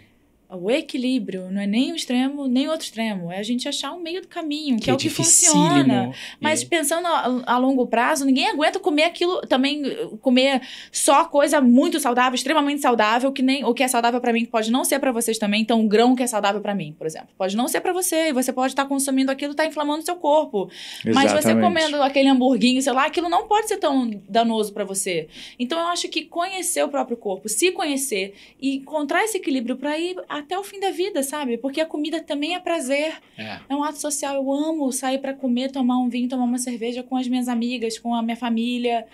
O equilíbrio não é nem um extremo, nem outro extremo. É a gente achar um meio do caminho, que é o que funciona. Mas pensando a longo prazo, ninguém aguenta comer aquilo, também comer só coisa muito saudável, extremamente saudável, que nem o que é saudável pra mim pode não ser pra vocês também. Então, um grão que é saudável pra mim, por exemplo, pode não ser pra você. E você pode estar consumindo aquilo e tá inflamando o seu corpo. Exatamente. Mas você comendo aquele hamburguinho, sei lá, aquilo não pode ser tão danoso pra você. Então, eu acho que conhecer o próprio corpo, se conhecer e encontrar esse equilíbrio pra ir até o fim da vida, sabe? Porque a comida também é prazer. É um ato social. Eu amo sair pra comer, tomar um vinho, tomar uma cerveja com as minhas amigas, com a minha família.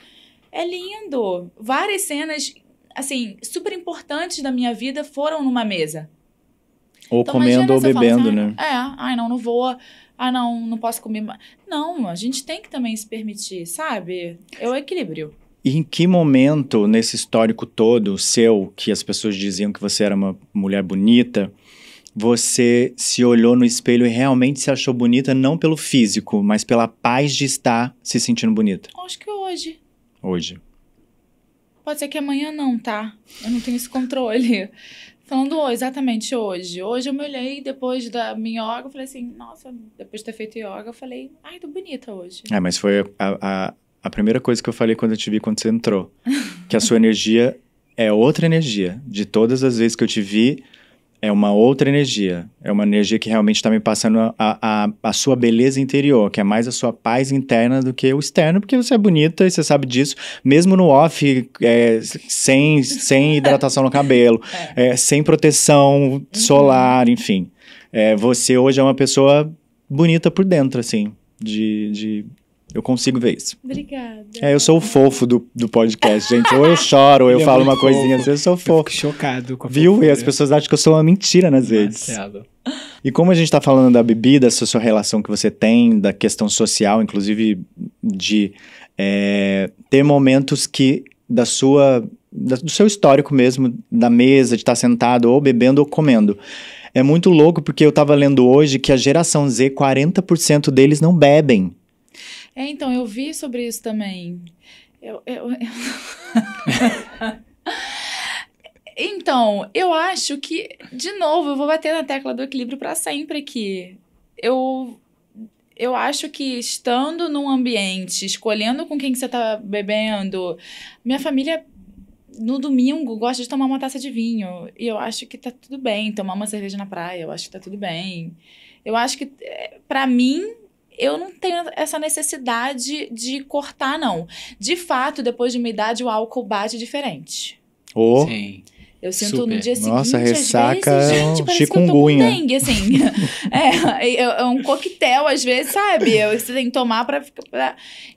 É lindo. Várias cenas, assim, super importantes da minha vida foram numa mesa. Ou então, comendo ou bebendo, né? Não vou. Não posso comer. Não, a gente tem que também se permitir, sabe? É o equilíbrio. E em que momento, nesse histórico todo seu, que as pessoas diziam que você era uma mulher bonita, você se olhou no espelho e realmente se achou bonita, não pelo físico, mas pela paz de estar se sentindo bonita? Acho que hoje. Hoje. Pode ser que amanhã não, tá? Eu não tenho esse controle. Falando hoje, exatamente hoje. Hoje eu me olhei depois da minha yoga, eu falei assim, nossa, depois de ter feito yoga, eu falei, ai, tô bonita hoje. Mas foi a primeira coisa que eu falei quando eu te vi, quando você entrou. Que a sua energia é outra energia. De todas as vezes que eu te vi, é uma outra energia. É uma energia que realmente está me passando a sua beleza interior, que é mais a sua paz interna do que o externo, porque você é bonita e você sabe disso. Mesmo no off, sem hidratação no cabelo, sem proteção solar, enfim. Você hoje é uma pessoa bonita por dentro, assim. Eu consigo ver isso. Obrigada. Eu sou o fofo do podcast, gente. Ou eu choro, ou eu falo uma coisinha assim, eu sou fofo. Fico chocado com a Viu? fofura. E as pessoas acham que eu sou uma mentira nas redes. Marcelo. E como a gente tá falando da bebida, essa sua relação que você tem, da questão social, inclusive de ter momentos que do seu histórico mesmo, da mesa, de estar sentado ou bebendo ou comendo. É muito louco porque eu tava lendo hoje que a geração Z, 40% deles não bebem. Então, eu vi sobre isso também. Então, eu acho que, de novo, eu vou bater na tecla do equilíbrio para sempre aqui. Eu acho que estando num ambiente, escolhendo com quem que você tá bebendo, minha família, no domingo, gosta de tomar uma taça de vinho. E eu acho que tá tudo bem. Tomar uma cerveja na praia, eu acho que tá tudo bem. Eu acho que, para mim, eu não tenho essa necessidade de cortar, não. De fato, depois de uma idade, o álcool bate diferente. Sim. Eu sinto Super. no dia seguinte, Nossa, ressaca às vezes, é um gente, parece chikungunya. que eu tô com dengue, assim. É um coquetel, às vezes, sabe? Você tem que tomar pra...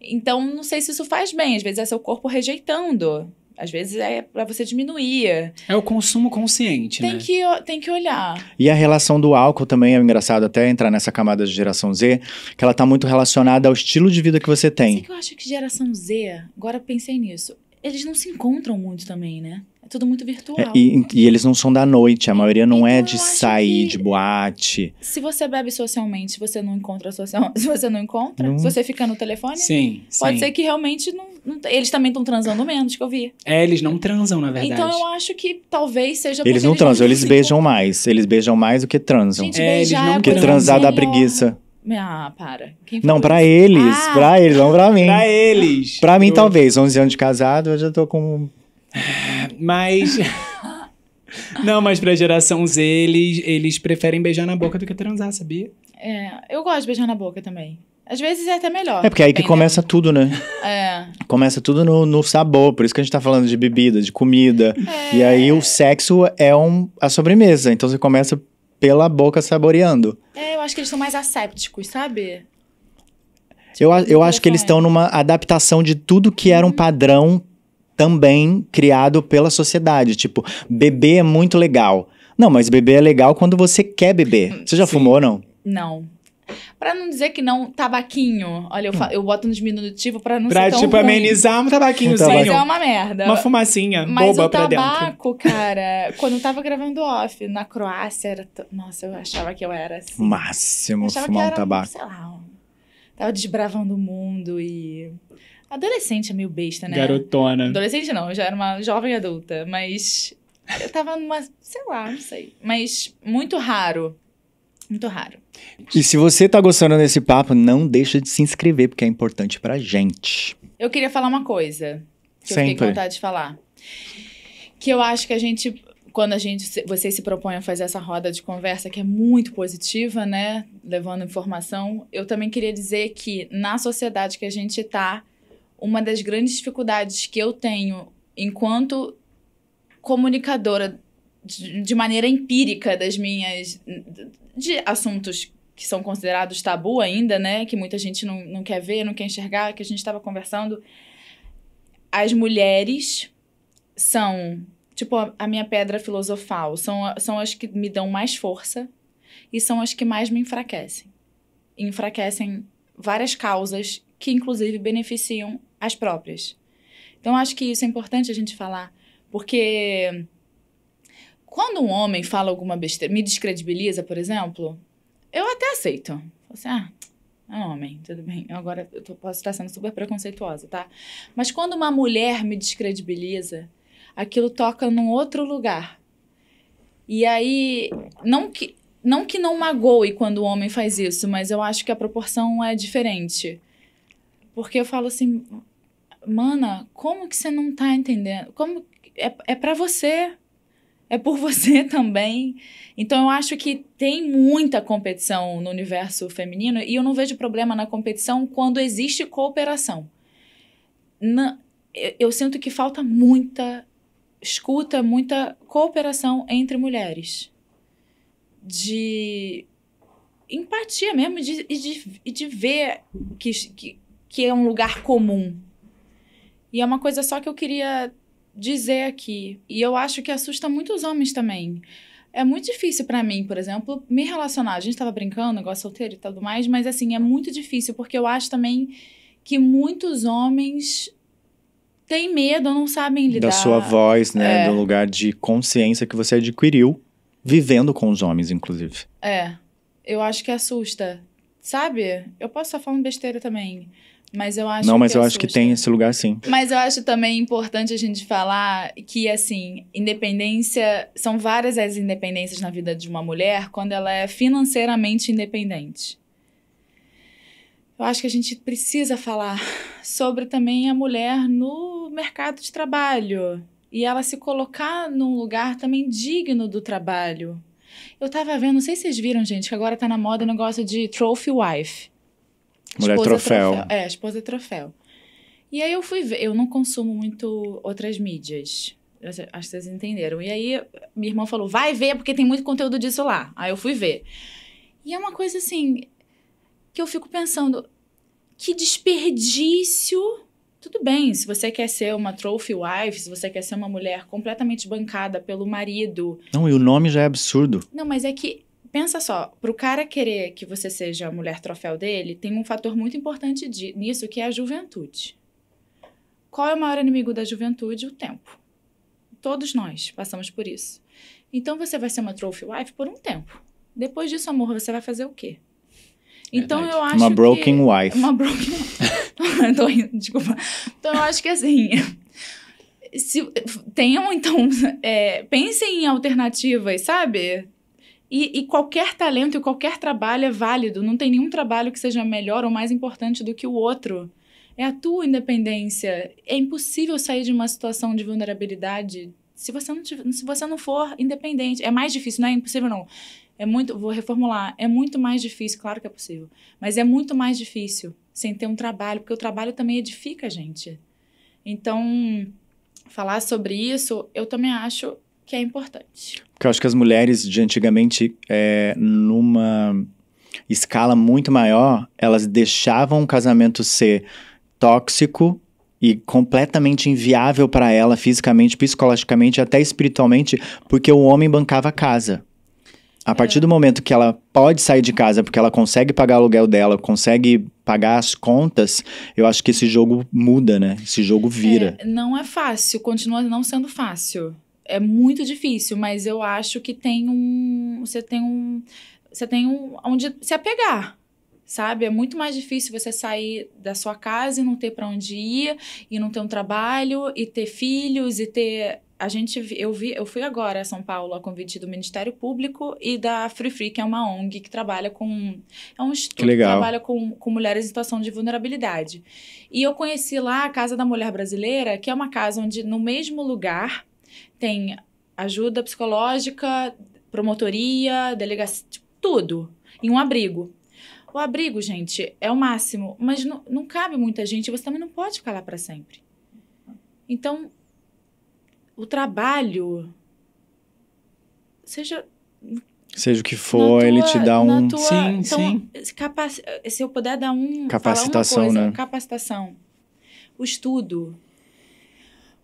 Então, não sei se isso faz bem. Às vezes é seu corpo rejeitando. Às vezes é pra você diminuir. É o consumo consciente, né? Tem que olhar. E a relação do álcool também é engraçado, até entrar nessa camada de geração Z, que ela tá muito relacionada ao estilo de vida que você tem. Sei que eu acho que geração Z, agora eu pensei nisso, eles não se encontram muito também, né? É tudo muito virtual. E eles não são da noite, a maioria não é Então, de eu acho sair, que- de boate. Se você bebe socialmente, você não encontra socialmente. Se você não encontra, Não. se você fica no telefone, Sim, pode sim. ser que realmente não eles também estão transando menos, que eu vi. Eles não transam, na verdade. Então eu acho que talvez seja Eles porque não transam, eles se beijam mais. Eles beijam mais do que transam. Gente, eles beijar não é Porque coisa transar dá melhor. preguiça. Ah, para. Quem Não, falou pra isso? eles. Ah. Pra eles, não pra mim. Pra eles. Pra mim, talvez. 11 anos de casado, eu já tô com... Mas... Não, mas pra geração Z, eles preferem beijar na boca do que transar, sabia? Eu gosto de beijar na boca também. Às vezes é até melhor. É porque aí que dependendo. começa tudo, né? É. Começa tudo no sabor. Por isso que a gente tá falando de bebida, de comida. E aí o sexo é a sobremesa. Então você começa pela boca saboreando. Eu acho que eles são mais assépticos, sabe? Eu acho que eles estão numa adaptação de tudo que era um padrão também criado pela sociedade. Tipo, beber é muito legal. Não, mas beber é legal quando você quer beber. Você já Sim. fumou ou não? Não. Pra não dizer que não, tabaquinho. Olha, eu boto no diminutivo pra não Pra, ser tão tipo, ruim. amenizar um Um tabaquinho. Mas é uma merda. Uma fumacinha Mas boba o pra dentro. tabaco, cara, quando eu tava gravando off na Croácia, era... Nossa, eu achava que eu era assim. Máximo Achava fumar que um era, tabaco. sei lá, tava desbravando o mundo e... Adolescente é meio besta, né? Garotona. Adolescente não, eu já era uma jovem adulta, mas eu tava numa, sei lá, não sei. Mas muito raro. Muito raro. E se você tá gostando desse papo, não deixa de se inscrever, porque é importante pra gente. Eu queria falar uma coisa que eu fiquei com Sempre. vontade de falar. Que eu acho que a gente, quando vocês se propõem a fazer essa roda de conversa, que é muito positiva, né? Levando informação, eu também queria dizer que na sociedade que a gente tá, uma das grandes dificuldades que eu tenho enquanto comunicadora de maneira empírica de assuntos que são considerados tabu ainda, né? Que muita gente não quer ver, não quer enxergar, que a gente estava conversando. As mulheres são, tipo, a minha pedra filosofal. São as que me dão mais força e são as que mais me enfraquecem. E enfraquecem várias causas que, inclusive, beneficiam as próprias. Então, acho que isso é importante a gente falar, porque Quando um homem fala alguma besteira, me descredibiliza, por exemplo, eu até aceito. Falo assim, é um homem, tudo bem. Agora posso estar sendo super preconceituosa, tá? Mas quando uma mulher me descredibiliza, aquilo toca num outro lugar. E aí, não que não magoe quando o homem faz isso, mas eu acho que a proporção é diferente. Porque eu falo assim, mana, como que você não tá entendendo? Como é pra você, é por você também. Então eu acho que tem muita competição no universo feminino e eu não vejo problema na competição quando existe cooperação. Eu sinto que falta muita escuta, muita cooperação entre mulheres. De empatia mesmo e de ver que é um lugar comum. E é uma coisa só que eu queria dizer aqui. E eu acho que assusta muitos homens também. É muito difícil pra mim, por exemplo, me relacionar. A gente tava brincando, negócio solteiro e tudo mais, mas assim, é muito difícil, porque eu acho também que muitos homens têm medo, não sabem lidar. Da sua voz, né? Do lugar de consciência que você adquiriu, vivendo com os homens, inclusive. Eu acho que assusta. Sabe? Eu posso estar falando besteira também. Mas eu acho eu acho que tem esse lugar, sim. Mas eu acho também importante a gente falar que, assim, independência... São várias as independências na vida de uma mulher quando ela é financeiramente independente. Eu acho que a gente precisa falar sobre também a mulher no mercado de trabalho. E ela se colocar num lugar também digno do trabalho. Eu tava vendo, não sei se vocês viram, gente, que agora tá na moda o negócio de trophy wife. Mulher troféu. Esposa troféu. E aí eu fui ver, eu não consumo muito outras mídias. Acho que vocês entenderam. E aí minha irmã falou, vai ver, porque tem muito conteúdo disso lá. Aí eu fui ver. E é uma coisa assim, que eu fico pensando, que desperdício. Tudo bem, se você quer ser uma trophy wife, se você quer ser uma mulher completamente bancada pelo marido. Não, e o nome já é absurdo. Não, mas é que, pensa só, pro cara querer que você seja a mulher troféu dele, tem um fator muito importante nisso, que é a juventude. Qual é o maior inimigo da juventude? O tempo. Todos nós passamos por isso. Então você vai ser uma trophy wife por um tempo. Depois disso, amor, você vai fazer o quê? Então Verdade. eu acho uma broken wife. Uma broken wife. Tô rindo, desculpa. Então eu acho que assim... pensem em alternativas, sabe? E qualquer talento e qualquer trabalho é válido. Não tem nenhum trabalho que seja melhor ou mais importante do que o outro. É a tua independência. É impossível sair de uma situação de vulnerabilidade se você não for independente. É mais difícil, não é impossível, não. Vou reformular. É muito mais difícil, claro que é possível. Mas é muito mais difícil sem ter um trabalho, porque o trabalho também edifica a gente. Então, falar sobre isso, eu também acho que é importante. Porque eu acho que as mulheres de antigamente, numa escala muito maior, elas deixavam o casamento ser tóxico e completamente inviável para ela fisicamente, psicologicamente, até espiritualmente, porque o homem bancava a casa. A partir do momento que ela pode sair de casa porque ela consegue pagar o aluguel dela, consegue pagar as contas, eu acho que esse jogo muda, né? Esse jogo vira. Não é fácil, continua não sendo fácil. É muito difícil, mas eu acho que você tem onde se apegar, sabe? É muito mais difícil você sair da sua casa e não ter para onde ir, e não ter um trabalho, e ter filhos, e ter... Eu fui agora a São Paulo a convite do Ministério Público e da Free Free, que é uma ONG que trabalha com... É um instituto que trabalha com mulheres em situação de vulnerabilidade. E eu conheci lá a Casa da Mulher Brasileira, que é uma casa onde, no mesmo lugar, tem ajuda psicológica, promotoria, delegacia, tudo, em um abrigo. O abrigo, gente, é o máximo, mas não cabe muita gente, você também não pode ficar lá para sempre. Então... O trabalho, seja o que for, ele te dá um... Sim. Se eu puder dar capacitação, falar uma coisa, né? Capacitação. O estudo,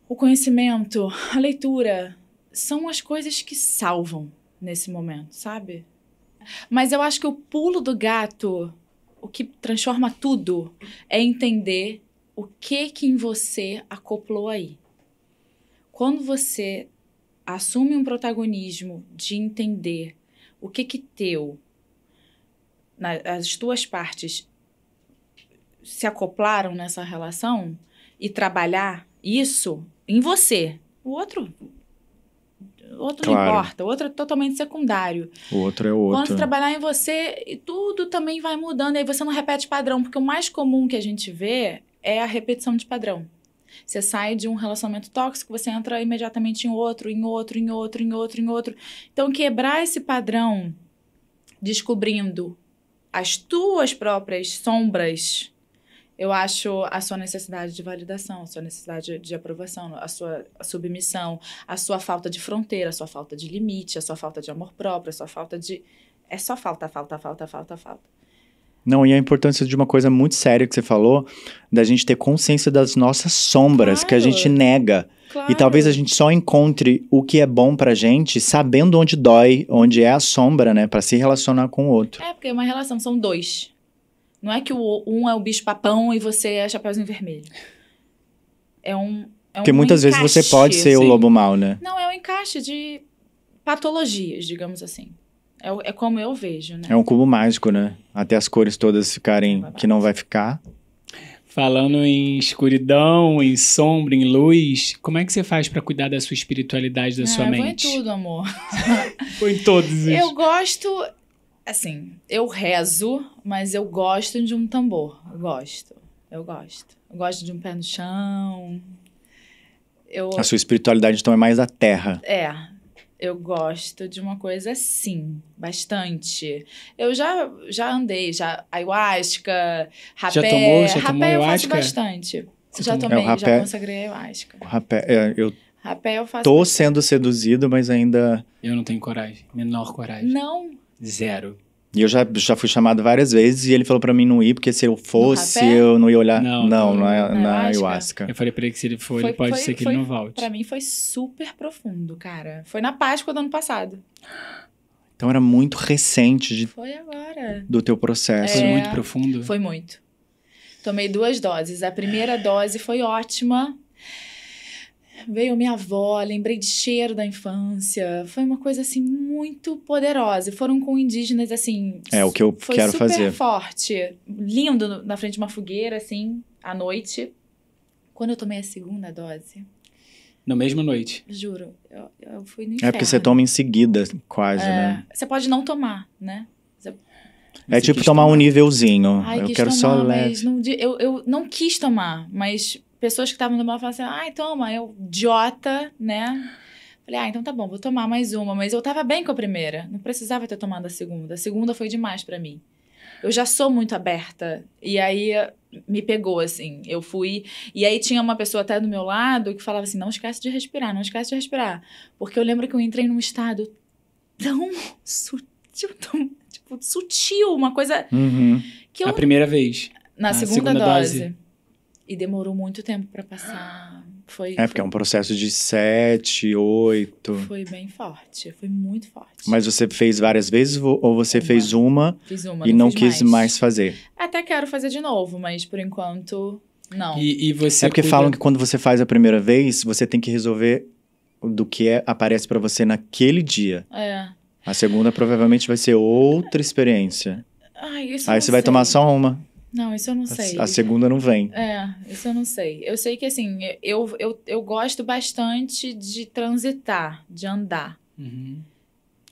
o conhecimento, a leitura, são as coisas que salvam nesse momento, sabe? Mas eu acho que o pulo do gato, o que transforma tudo, é entender o que em você acoplou aí. Quando você assume um protagonismo de entender o que as tuas partes se acoplaram nessa relação e trabalhar isso em você. O outro não importa, o outro é totalmente secundário. O outro é o outro. Quando você trabalhar em você, tudo também vai mudando, aí você não repete padrão, porque o mais comum que a gente vê é a repetição de padrão. Você sai de um relacionamento tóxico, você entra imediatamente em outro. Então, quebrar esse padrão, descobrindo as tuas próprias sombras, eu acho a sua necessidade de validação, a sua necessidade de aprovação, a sua submissão, a sua falta de fronteira, a sua falta de limite, a sua falta de amor próprio, a sua falta de... É só falta. Não, e a importância de uma coisa muito séria que você falou, da gente ter consciência das nossas sombras, que a gente nega. Claro. E talvez a gente só encontre o que é bom pra gente sabendo onde dói, onde é a sombra, né? Pra se relacionar com o outro. É, porque uma relação são dois. Não é que um é o bicho papão e você é Chapeuzinho Vermelho. Porque muitas vezes você pode ser o lobo mau, né? Não, é um encaixe de patologias, digamos assim. É como eu vejo, né? É um cubo mágico, né? Até as cores todas ficarem que não vai ficar. Falando em escuridão, em sombra, em luz, como é que você faz pra cuidar da sua espiritualidade, da sua mente? Eu vou em tudo, amor. Foi em todos. Eu gosto... Assim, eu rezo, mas eu gosto de um tambor. Eu gosto. Eu gosto de um pé no chão. A sua espiritualidade, então, é mais a terra. Eu gosto de uma coisa assim, bastante. Eu já andei, ayahuasca, rapé. Já tomou rapé eu ayahuasca? faço bastante. Já tomou? tomei, O rapé, já consagrei ayahuasca. Rapé eu faço tô bastante. sendo seduzido, mas ainda... Eu não tenho coragem, menor coragem. Não. Zero. E eu já fui chamado várias vezes e ele falou pra mim não ir, porque se eu fosse, rapé? eu não ia olhar. Não, na ayahuasca. Eu falei pra ele que se ele for, ele pode ser que ele não volte. Pra mim foi super profundo, cara. Foi na Páscoa do ano passado. Então era muito recente Foi agora. do teu processo. Foi muito profundo? Foi muito. Tomei 2 doses. A primeira dose foi ótima. Veio minha avó, lembrei de cheiro da infância. Foi uma coisa, assim, muito poderosa. Foram com indígenas, assim... É o que eu quero fazer. Foi super forte. Lindo, na frente de uma fogueira, assim, à noite. Quando eu tomei a segunda dose... Na mesma noite? Juro, eu fui no inferno. É porque você toma em seguida, quase, né? Você pode não tomar, né? É tipo tomar um nívelzinho. Ai, eu quis quero tomar, só mas leve. eu não quis tomar, mas pessoas que estavam no bar falaram assim, ai, toma, eu, idiota, né? Falei, então tá bom, vou tomar mais uma. Mas eu tava bem com a primeira, não precisava ter tomado a segunda. A segunda foi demais pra mim. Eu já sou muito aberta, e aí me pegou, assim, eu fui... E aí tinha uma pessoa até do meu lado que falava assim, não esquece de respirar, não esquece de respirar. Porque eu lembro que eu entrei num estado tão sutil, sutil, uma coisa que eu... A primeira vez? Na segunda dose. E demorou muito tempo pra passar. Porque é um processo de 7, 8... Foi bem forte, foi muito forte. Mas você fez várias vezes ou você fez uma, fiz uma e não quis mais fazer? Até quero fazer de novo, mas por enquanto, não. E você porque falam que quando você faz a primeira vez, você tem que resolver do que aparece pra você naquele dia. A segunda provavelmente vai ser outra experiência. Ai, isso Aí você vai tomar só uma. Não, isso eu não sei. A segunda não vem. Isso eu não sei. Eu sei que, assim, eu gosto bastante de transitar, de andar.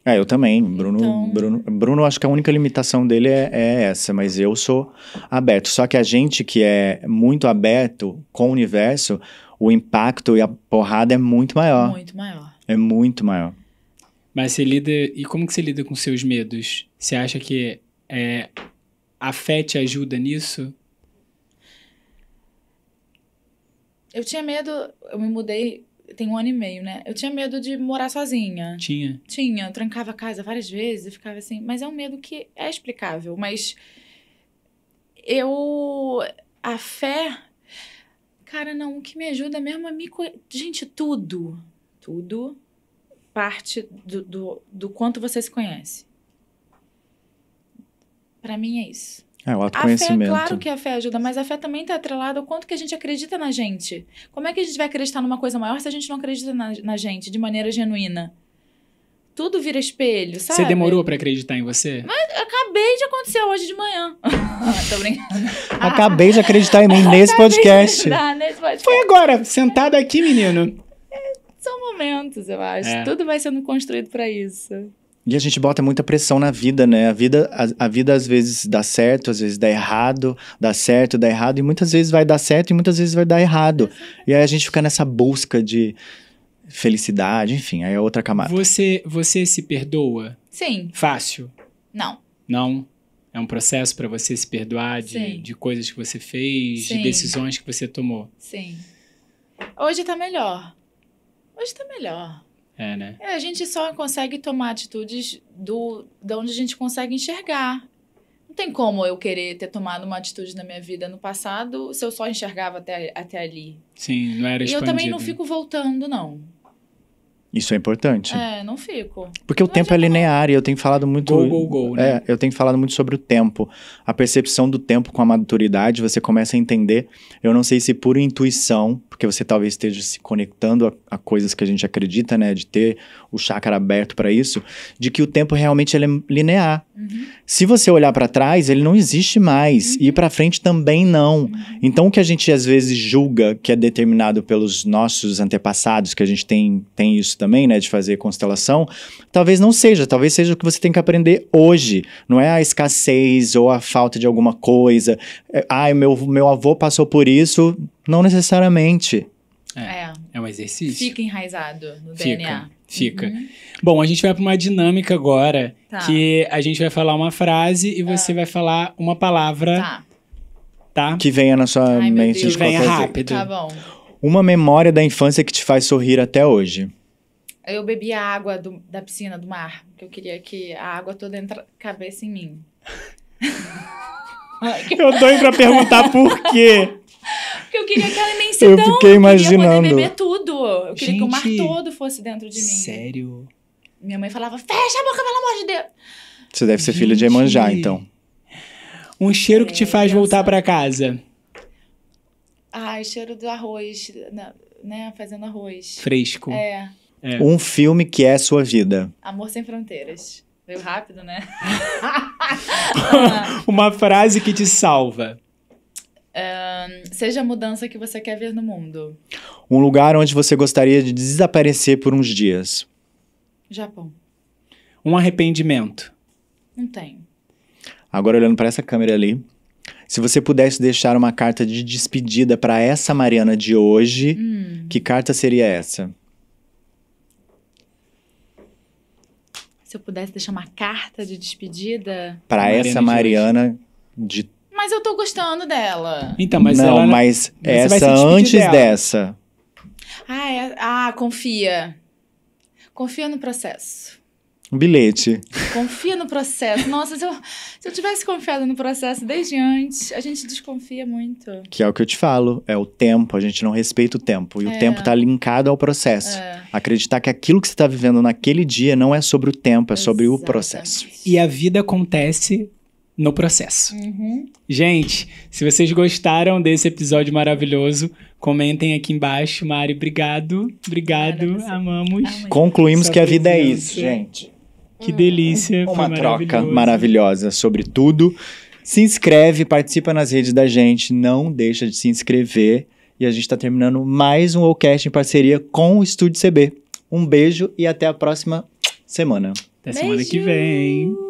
Eu também. Bruno, acho que a única limitação dele é essa, mas eu sou aberto. Só que a gente que é muito aberto com o universo, o impacto e a porrada é muito maior. Muito maior. É muito maior. Mas você lida... E como que você lida com seus medos? Você acha que a fé te ajuda nisso? Eu tinha medo... Eu me mudei... Tem 1 ano e meio, né? Eu tinha medo de morar sozinha. Tinha? Tinha. Eu trancava a casa várias vezes e ficava assim... Mas é um medo que é explicável. Mas a fé... Cara, não. O que me ajuda mesmo é Gente, tudo parte do quanto você se conhece. Pra mim é isso. É, o A fé, autoconhecimento. claro que a fé ajuda, mas a fé também tá atrelada ao quanto que a gente acredita na gente. Como é que a gente vai acreditar numa coisa maior se a gente não acredita na gente de maneira genuína? Tudo vira espelho, sabe? Você demorou pra acreditar em você? Acabei de acontecer hoje de manhã. Tô brincando. Acabei de acreditar em mim nesse podcast. Nesse podcast. Foi agora, sentado aqui, menino. São momentos, eu acho. É. Tudo vai sendo construído pra isso. E a gente bota muita pressão na vida, né? A vida às vezes dá certo, às vezes dá errado, dá certo, dá errado, e muitas vezes vai dar certo e muitas vezes vai dar errado. E aí a gente fica nessa busca de felicidade, enfim, aí é outra camada. Você se perdoa? Sim. Fácil? Não. Não? É um processo pra você se perdoar Sim. de coisas que você fez, de Sim. decisões que você tomou? Sim. Hoje tá melhor. Hoje tá melhor. É, né? A gente só consegue tomar atitudes de onde a gente consegue enxergar. Não tem como eu querer ter tomado uma atitude na minha vida no passado se eu só enxergava até ali. Sim, não era E eu expandido. também não fico voltando, não. Isso é importante. Não fico. Porque o Não tempo é adianta não. linear e eu tenho falado muito... Go, né? Eu tenho falado muito sobre o tempo. A percepção do tempo com a maturidade, você começa a entender. Eu não sei se por intuição, porque você talvez esteja se conectando a coisas que a gente acredita, né? De ter o chakra aberto para isso, de que o tempo realmente ele é linear. Se você olhar para trás, ele não existe mais. E para frente também não. Então, o que a gente às vezes julga que é determinado pelos nossos antepassados, que a gente tem isso também, né? De fazer constelação, talvez não seja. Talvez seja o que você tem que aprender hoje. Não é a escassez ou a falta de alguma coisa. Meu avô passou por isso. Não necessariamente. É um exercício. Fica enraizado no DNA. Fica. Bom, a gente vai para uma dinâmica agora, Tá. que a gente vai falar uma frase e você vai falar uma palavra, tá? Que venha na sua Ai, meu mente Deus. de qualquer Venha jeito. rápido. Tá bom. Uma memória da infância que te faz sorrir até hoje. Eu bebi a água da piscina, do mar, que eu queria que a água toda cabesse em mim. Eu tô indo pra perguntar por quê. Porque eu queria aquela imensidão. Eu fiquei imaginando. Eu queria poder beber tudo. Eu queria que o mar Gente, todo fosse dentro de mim. Sério? Minha mãe falava, fecha a boca, pelo amor de Deus. Você deve ser filha de Gente. Iemanjá, então. Um cheiro que te faz voltar engraçado. pra casa. Ai, cheiro do arroz, né? Fazendo arroz. Fresco. É, Um filme que é sua vida. Amor Sem Fronteiras. Veio rápido, né? Uma frase que te salva. Seja a mudança que você quer ver no mundo. Um lugar onde você gostaria de desaparecer por uns dias. Japão. Um arrependimento. Não tenho. Agora olhando para essa câmera ali. Se você pudesse deixar uma carta de despedida para essa Mariana de hoje, que carta seria essa? Se eu pudesse deixar uma carta de despedida... Para Mariana essa de Mariana de... Mas eu tô gostando dela. Então, mas Não, ela... mas vai se essa despedir antes dela. dessa. Confia. Confia no processo. Um bilhete. Confia no processo. Nossa, se eu tivesse confiado no processo desde antes, a gente desconfia muito. Que é o que eu te falo. É o tempo. A gente não respeita o tempo. E o tempo tá linkado ao processo. Acreditar que aquilo que você tá vivendo naquele dia não é sobre o tempo, é sobre o Exatamente. processo. E a vida acontece no processo. Gente, se vocês gostaram desse episódio maravilhoso, comentem aqui embaixo. Mari, obrigado. Obrigado. Obrigada a você. Amamos. Amém. Concluímos Sua que a vida é presença. isso, gente. Que delícia. Uma foi troca maravilhoso. maravilhosa sobre tudo. Se inscreve, participa nas redes da gente, não deixa de se inscrever. E a gente está terminando mais um Ocast em parceria com o Estúdio CB. Um beijo e até a próxima semana. Até semana que Beijo. vem.